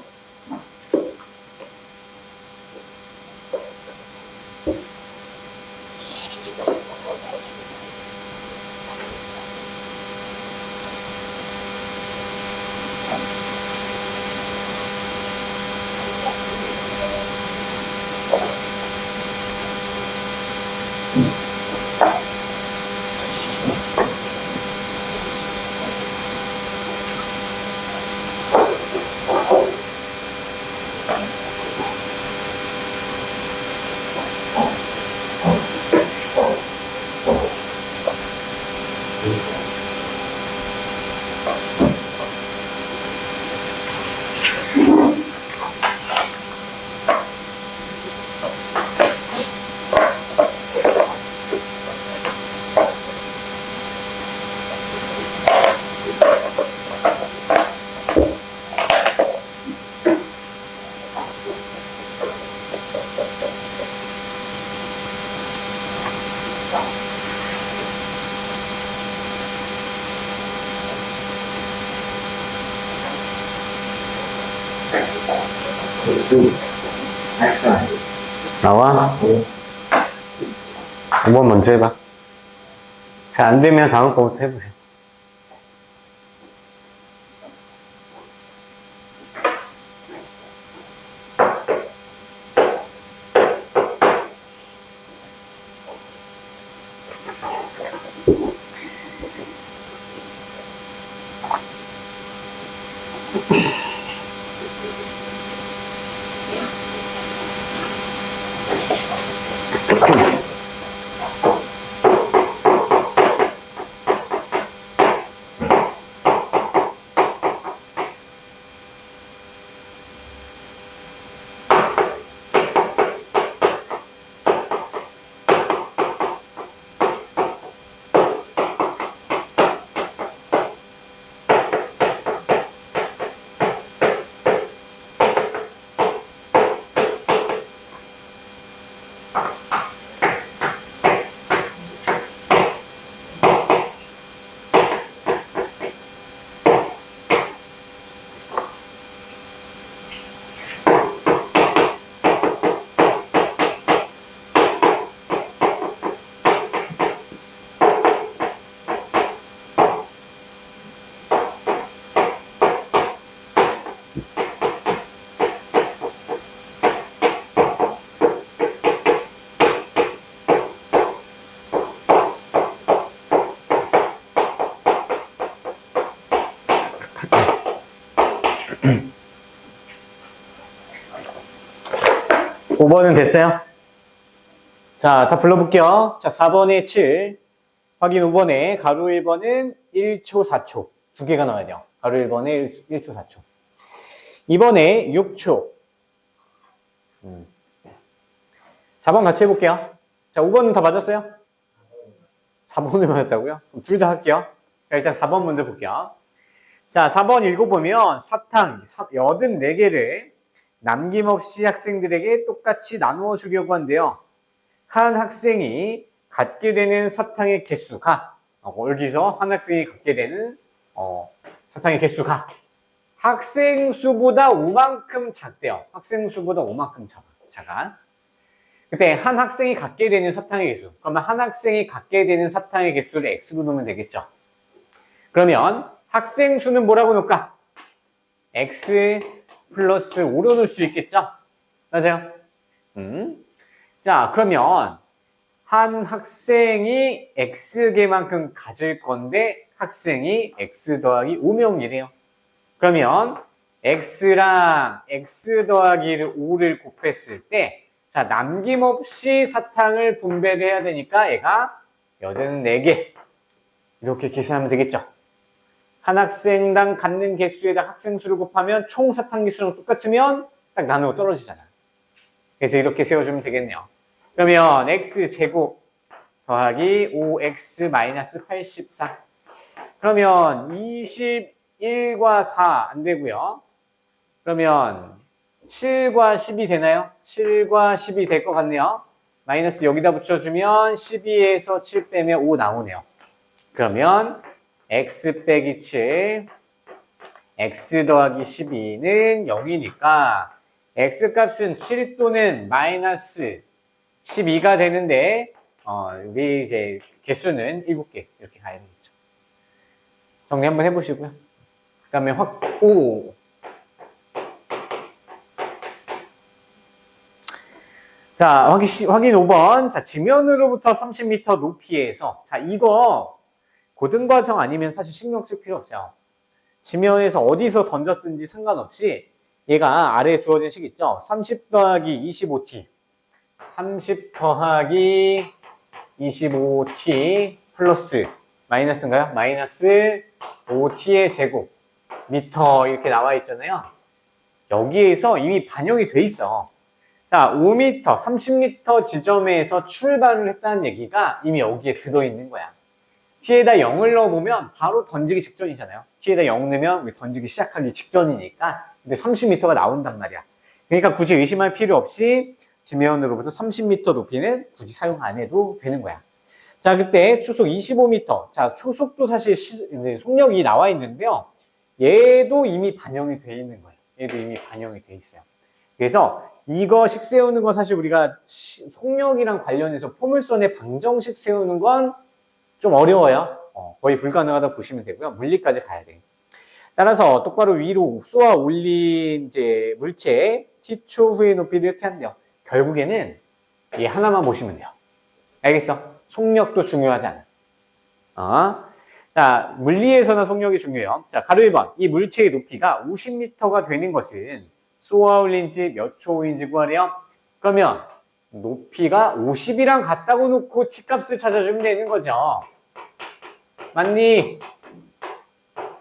나와? 5번 먼저 해봐. 잘 안 되면 다음 거부터 해보세요. 오 5번은 됐어요? 자, 다 불러볼게요. 자, 4번에 7, 확인 5번에 가로 1번은 1초, 4초. 두 개가 나와야 돼요. 가로 1번에 1초, 4초. 2번에 6초. 4번 같이 해볼게요. 자, 5번은 다 맞았어요? 4번을 맞았다고요? 그럼 둘 다 할게요. 자, 일단 4번 먼저 볼게요. 자, 4번 읽어보면 사탕 84개를 남김없이 학생들에게 똑같이 나누어 주려고 한대요. 한 학생이 갖게 되는 사탕의 개수가, 여기서 한 학생이 갖게 되는 사탕의 개수가 학생 수보다 5만큼 작대요. 학생 수보다 5만큼 작아. 그때 한 학생이 갖게 되는 사탕의 개수. 그러면 한 학생이 갖게 되는 사탕의 개수를 x로 놓으면 되겠죠. 그러면 학생 수는 뭐라고 놓을까? x 플러스 5로 놓을 수 있겠죠? 맞아요? 자, 그러면 한 학생이 x개만큼 가질 건데 학생이 x 더하기 5명이래요. 그러면 x랑 x 더하기 5를 곱했을 때 자, 남김없이 사탕을 분배를 해야 되니까 얘가 84개 이렇게 계산하면 되겠죠. 한 학생당 갖는 개수에다 학생 수를 곱하면 총 사탕 개수랑 똑같으면 딱 나누고 떨어지잖아. 그래서 이렇게 세워주면 되겠네요. 그러면 x제곱 더하기 5x 마이너스 84. 그러면 21 1과 4 안 되고요. 그러면 7과 10이 되나요? 7과 10이 될 것 같네요. 마이너스 여기다 붙여주면 12에서 7 빼면 5 나오네요. 그러면 x 빼기 7, x 더하기 12는 0이니까 x 값은 7 또는 마이너스 12가 되는데 우리 이제 개수는 7개 이렇게 가야 되겠죠. 정리 한번 해보시고요. 그 다음에 자, 확인 5번. 자, 지면으로부터 30m 높이에서. 자, 이거 고등과정 아니면 사실 신경 쓸 필요 없어요. 지면에서 어디서 던졌든지 상관없이 얘가 아래에 주어진 식 있죠? 30 더하기 25t. 30 더하기 25t 플러스 마이너스인가요? 마이너스 5t의 제곱 미터 이렇게 나와 있잖아요. 여기에서 이미 반영이 돼 있어. 자, 5m, 30m 지점에서 출발을 했다는 얘기가 이미 여기에 들어있는 거야. t에다 0을 넣어보면 바로 던지기 직전이잖아요. t에다 0 넣으면 우리 던지기 시작하기 직전이니까 근데 30m가 나온단 말이야. 그러니까 굳이 의심할 필요 없이 지면으로부터 30m 높이는 굳이 사용 안 해도 되는 거야. 자, 그때 초속 25m. 자, 초속도 사실 속력이 나와 있는데요. 얘도 이미 반영이 돼 있는 거예요. 얘도 이미 반영이 돼 있어요. 그래서 이거식 세우는 건 사실 우리가 속력이랑 관련해서 포물선의 방정식 세우는 건 좀 어려워요. 거의 불가능하다고 보시면 되고요. 물리까지 가야 돼요. 따라서 똑바로 위로 쏘아 올린 이제 물체 t초 후의 높이를 이렇게 한대요. 결국에는 이 하나만 보시면 돼요. 알겠어? 속력도 중요하지 않아. 자, 물리에서는 속력이 중요해요. 자, 가로 1번. 이 물체의 높이가 50m가 되는 것은 쏘아 올린 지 몇 초 후인지 구하래요. 그러면 높이가 50이랑 같다고 놓고 t값을 찾아주면 되는 거죠. 맞니?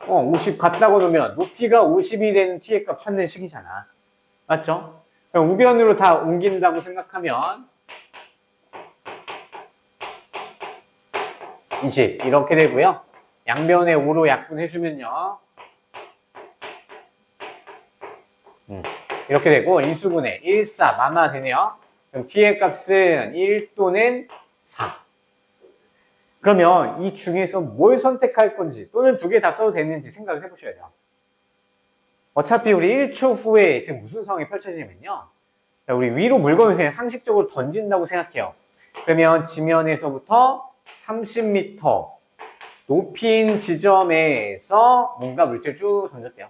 50 같다고 놓으면 높이가 50이 되는 t의 값 찾는 식이잖아. 맞죠? 그럼 우변으로 다 옮긴다고 생각하면 20 이렇게 되고요. 양변에 5로 약분해주면요. 이렇게 되고 인수분해 1, 4 마마 되네요. 그럼 t의 값은 1 또는 4. 그러면 이 중에서 뭘 선택할 건지 또는 두 개 다 써도 되는지 생각을 해보셔야 돼요. 어차피 우리 1초 후에 지금 무슨 상황이 펼쳐지냐면요. 우리 위로 물건을 그냥 상식적으로 던진다고 생각해요. 그러면 지면에서부터 30m 높이인 지점에서 뭔가 물체를 쭉 던졌대요.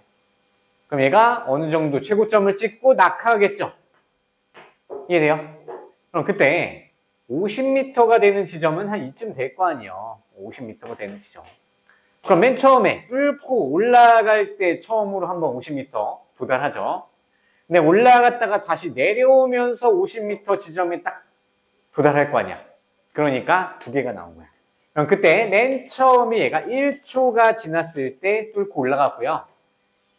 그럼 얘가 어느 정도 최고점을 찍고 낙하하겠죠. 이해돼요? 그럼 그때 50m가 되는 지점은 한 이쯤 될 거 아니에요. 50m가 되는 지점. 그럼 맨 처음에 뚫고 올라갈 때 처음으로 한번 50m 도달하죠. 근데 올라갔다가 다시 내려오면서 50m 지점에 딱 도달할 거 아니야. 그러니까 두 개가 나온 거야. 그럼 그때 맨 처음에 얘가 1초가 지났을 때 뚫고 올라갔고요.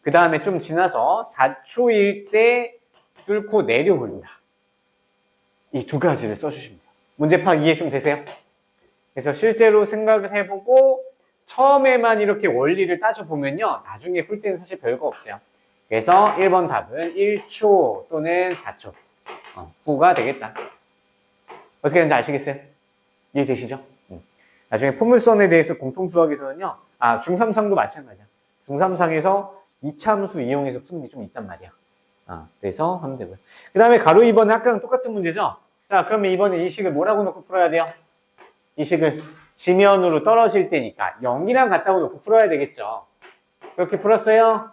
그 다음에 좀 지나서 4초일 때 뚫고 내려올린다. 이 두 가지를 써주시면 돼요. 문제파 이해 좀 되세요? 그래서 실제로 생각을 해보고 처음에만 이렇게 원리를 따져보면요. 나중에 풀 때는 사실 별거 없어요. 그래서 1번 답은 1초 또는 4초. 9가 되겠다. 어떻게 되는지 아시겠어요? 이해되시죠? 나중에 포물선에 대해서 공통수학에서는요. 중3상도 마찬가지야. 중3상에서 이차함수 이용해서 푸는 게 좀 있단 말이야. 그래서 하면 되고요. 그 다음에 가로 2번은 아까랑 똑같은 문제죠? 자, 그러면 이번에 이 식을 뭐라고 놓고 풀어야 돼요? 이 식을 지면으로 떨어질 때니까 0이랑 같다고 놓고 풀어야 되겠죠. 그렇게 풀었어요?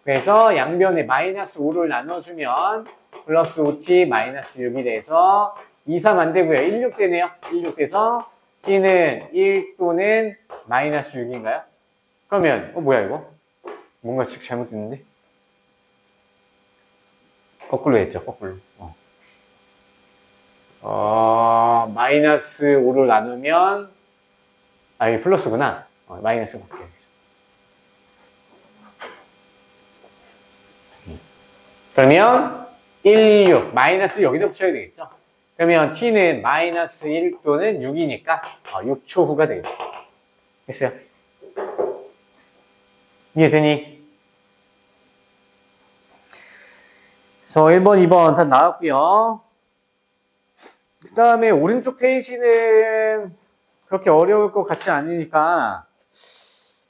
그래서 양변에 마이너스 5를 나눠주면 플러스 5t 마이너스 6이 돼서 2, 3 안 되고요. 1, 6 되네요. 1, 6 돼서 t는 1 또는 마이너스 6인가요? 그러면 뭐야 이거? 뭔가 잘못됐는데? 거꾸로 했죠. 거꾸로. 마이너스 5를 나누면 이게 플러스구나. 마이너스 바뀌어야죠. 그러면 1, 6 마이너스 여기다 붙여야 되겠죠. 그러면 t는 마이너스 1 또는 6이니까 6초 후가 되겠죠. 됐어요? 이해되니? 그래서 1번, 2번 다 나왔고요. 그 다음에 오른쪽 페이지는 그렇게 어려울 것 같지 않으니까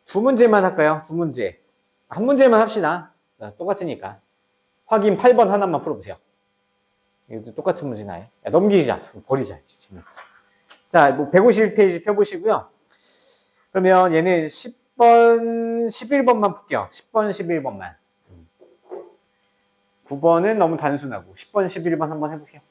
두 문제만 할까요? 두 문제. 한 문제만 합시다. 똑같으니까. 확인 8번 하나만 풀어보세요. 이것도 똑같은 문제 나요. 넘기자. 버리자. 자, 뭐 151페이지 펴보시고요. 그러면 얘는 10번, 11번만 풀게요. 10번, 11번만. 9번은 너무 단순하고 10번, 11번 한번 해보세요.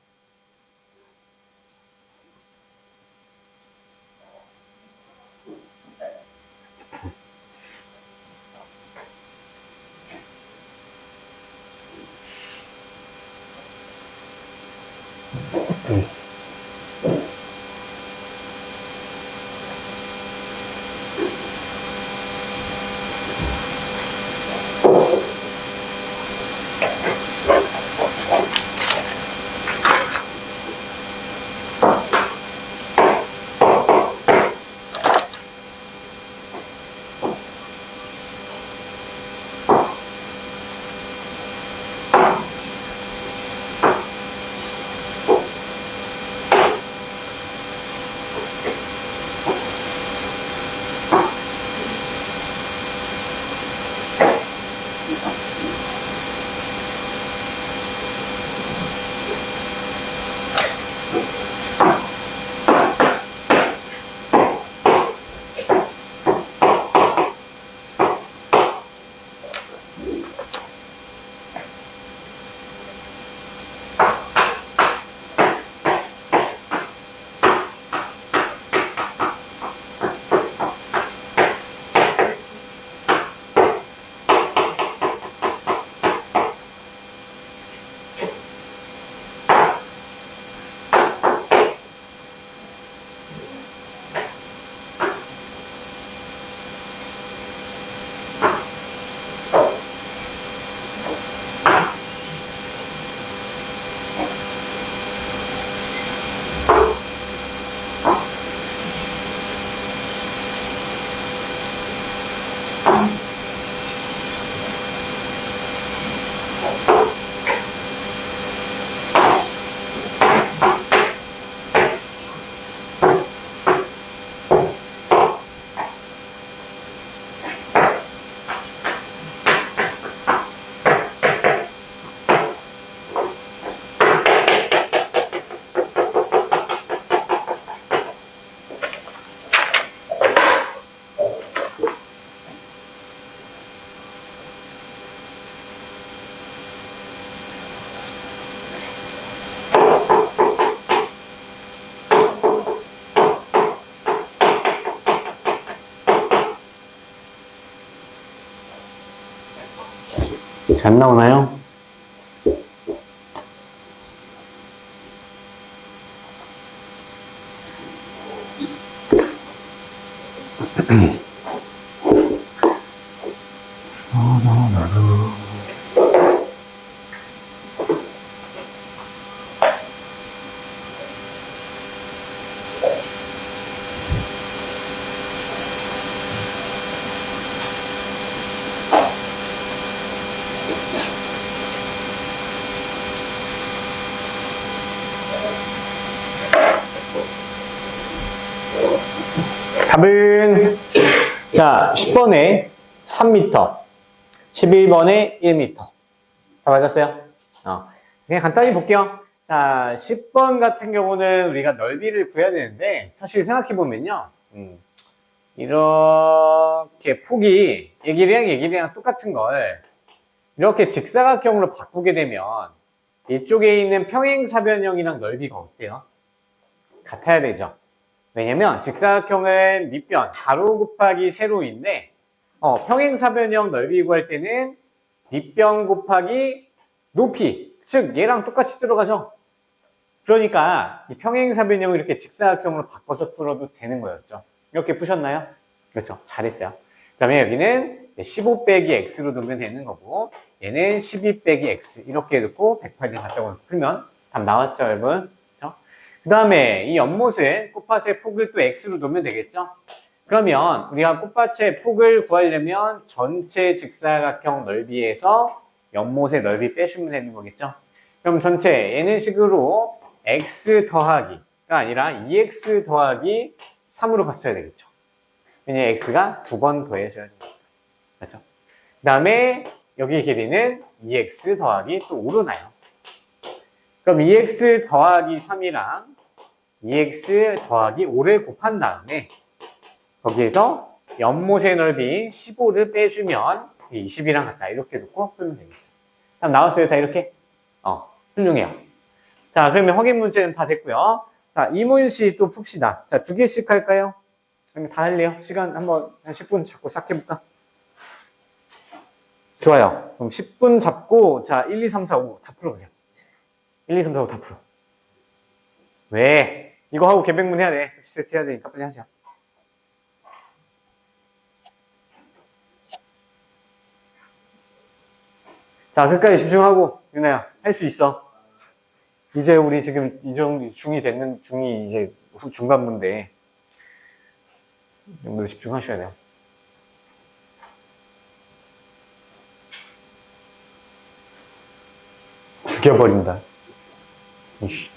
잘 나오나요? 답은 자 10번에 3m, 11번에 1m. 다 맞았어요? 그냥 간단히 볼게요. 자 10번 같은 경우는 우리가 넓이를 구해야 되는데 사실 생각해보면요. 이렇게 폭이 얘기랑 똑같은 걸 이렇게 직사각형으로 바꾸게 되면 이쪽에 있는 평행사변형이랑 넓이가 어때요? 같아야 되죠. 왜냐면 직사각형은 밑변, 가로 곱하기 세로인데 평행사변형 넓이 구할 때는 밑변 곱하기 높이, 즉 얘랑 똑같이 들어가죠. 그러니까 이 평행사변형을 이렇게 직사각형으로 바꿔서 풀어도 되는 거였죠. 이렇게 푸셨나요? 그렇죠. 잘했어요. 그 다음에 여기는 15 빼기 x로 두면 되는 거고 얘는 12 빼기 x 이렇게 놓고 108에 갖다 풀면 답 나왔죠, 여러분? 그 다음에 이 연못은 꽃밭의 폭을 또 x로 놓으면 되겠죠? 그러면 우리가 꽃밭의 폭을 구하려면 전체 직사각형 넓이에서 연못의 넓이 빼주면 되는 거겠죠? 그럼 전체 얘는 식으로 x 더하기가 아니라 2x 더하기 3으로 갔어야 되겠죠? 왜냐면 x가 2번 더해져야 됩니다. 맞죠? 그 다음에 여기 길이는 2x 더하기 또 5로 나요. 그럼 2x 더하기 3이랑 2x 더하기 5를 곱한 다음에 거기에서 연못의 넓이 15를 빼주면 20이랑 같다. 이렇게 놓고 풀면 되겠죠. 다음 나왔어요. 다 이렇게? 훌륭해요. 자, 그러면 확인 문제는 다 됐고요. 자, 이문씨 또 풉시다. 자, 2개씩 할까요? 그러면 다 할래요? 시간 한번 한 10분 잡고 싹 해볼까? 좋아요. 그럼 10분 잡고, 자, 1, 2, 3, 4, 5 다 풀어보세요. 1, 2, 3, 4, 5 다 풀어. 왜? 이거 하고 계백문 해야 돼. 스트레스 해야 되니까 빨리 하세요. 자, 끝까지 집중하고, 유나야, 할 수 있어. 이제 우리 지금 이 정도 중이 됐는, 중이 이제 중반부인데, 이 정도 집중하셔야 돼요. 죽여버린다. 이씨.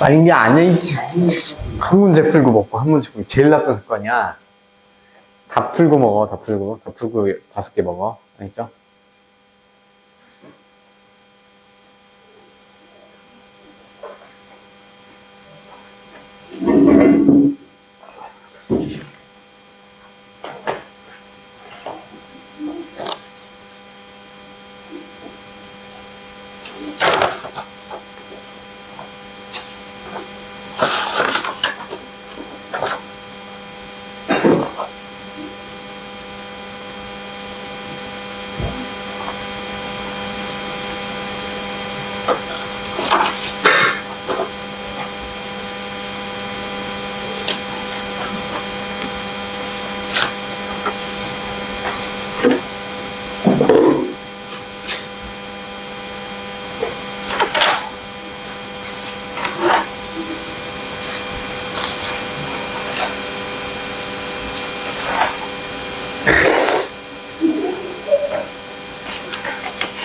아니, 게 아니야. 한 문제 풀고 먹고, 한 문제 풀고. 제일 나쁜 습관이야. 다 풀고 먹어, 다 풀고. 다 풀고 5개 먹어. 알겠죠?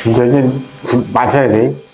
진짜 이제 맞아야 돼.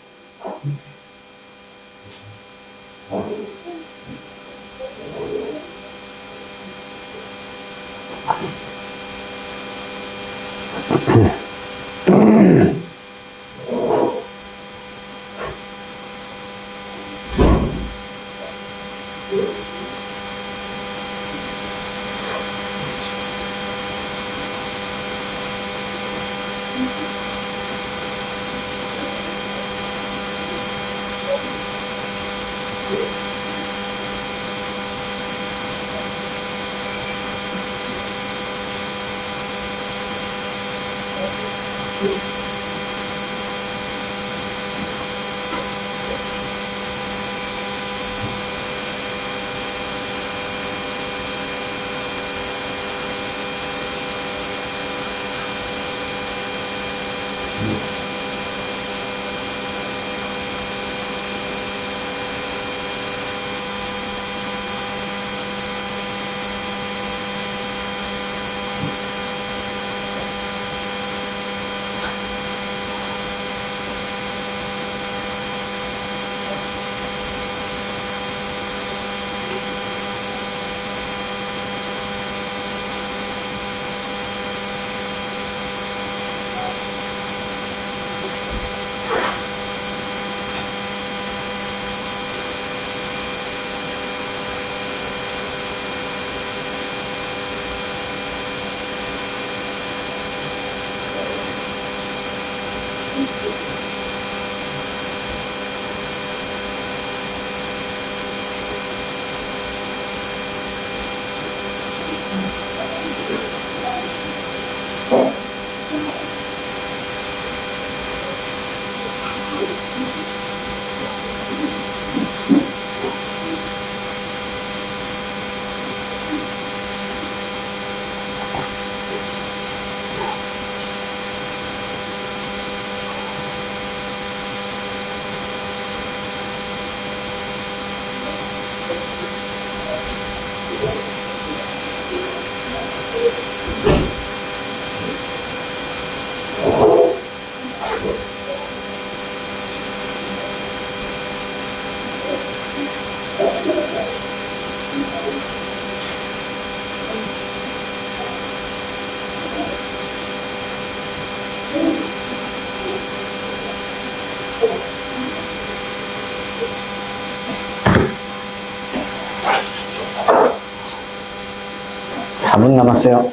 4분 남았어요.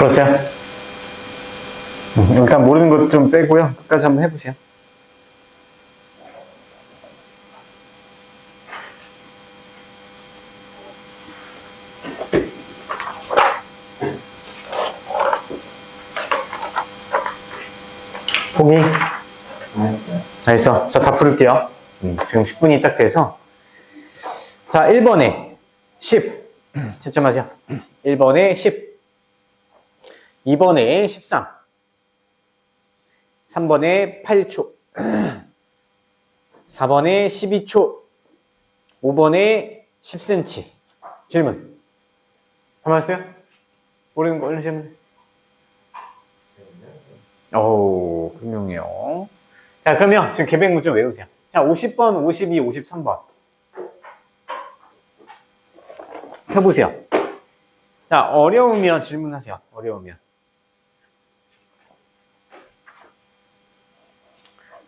그렇어요? 일단 모르는 것 좀 빼고요. 끝까지 한번 해보세요. 포기? 알겠어. 자, 다 풀을게요. 지금 10분이 딱 돼서. 자, 1번에 10. 채점하세요. 1번에 10. 2번에 13. 3번에 8초. 4번에 12초. 5번에 10cm. 질문. 다 맞았어요? 모르는 거 얼른 질문. 오, 분명해요. 자, 그러면 지금 계백문 좀 외우세요. 자, 50번, 52, 53번. 해보세요. 자, 어려우면 질문하세요. 어려우면.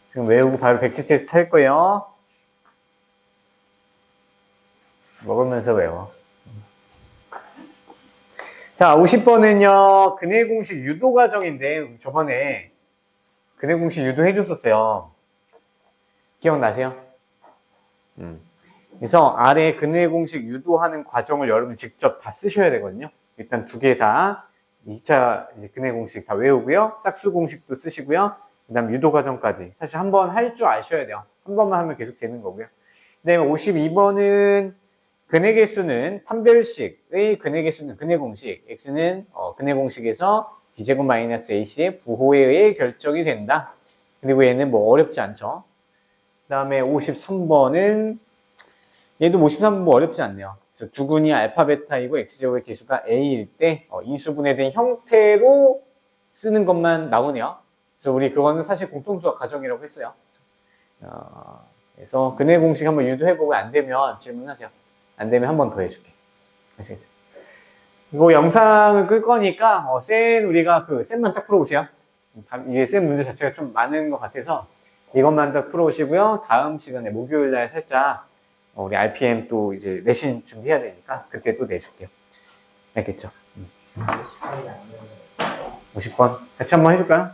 지금 외우고 바로 백지 테스트 할 거예요. 먹으면서 외워. 자, 50번은요, 근해 공식 유도 과정인데, 저번에 근해 공식 유도 해줬었어요. 기억나세요? 그래서 아래 근해 공식 유도하는 과정을 여러분 직접 다 쓰셔야 되거든요. 일단 두 개 다 2차 이제 근해 공식 다 외우고요. 짝수 공식도 쓰시고요. 그 다음 유도 과정까지. 사실 한 번 할 줄 아셔야 돼요. 한 번만 하면 계속 되는 거고요. 그 다음에 52번은 근해 개수는 판별식의 근해 개수는 근해 공식, x는 근해 공식에서 b제곱 마이너스 ac의 부호에 의해 결정이 된다. 그리고 얘는 뭐 어렵지 않죠. 그 다음에 53번은 얘도 53분 어렵지 않네요. 그래서 두근이 알파 베타이고 x제곱의 개수가 a일 때 이수분해 된 형태로 쓰는 것만 나오네요. 그래서 우리 그거는 사실 공통수학 과정이라고 했어요. 그래서 근해 공식 한번 유도해보고 안 되면 질문하세요. 안 되면 한 번 더 해줄게. 아시겠죠? 이거 영상을 끌 거니까 쌤 우리가 쌤만 딱 풀어오세요. 이게 쌤 문제 자체가 좀 많은 것 같아서 이것만 딱 풀어오시고요. 다음 시간에 목요일 날 살짝 우리 RPM 또 이제 내신 준비해야 되니까 그때 또 내줄게요. 알겠죠? 10번이 안 되는 50번 같이 한번 해줄까요?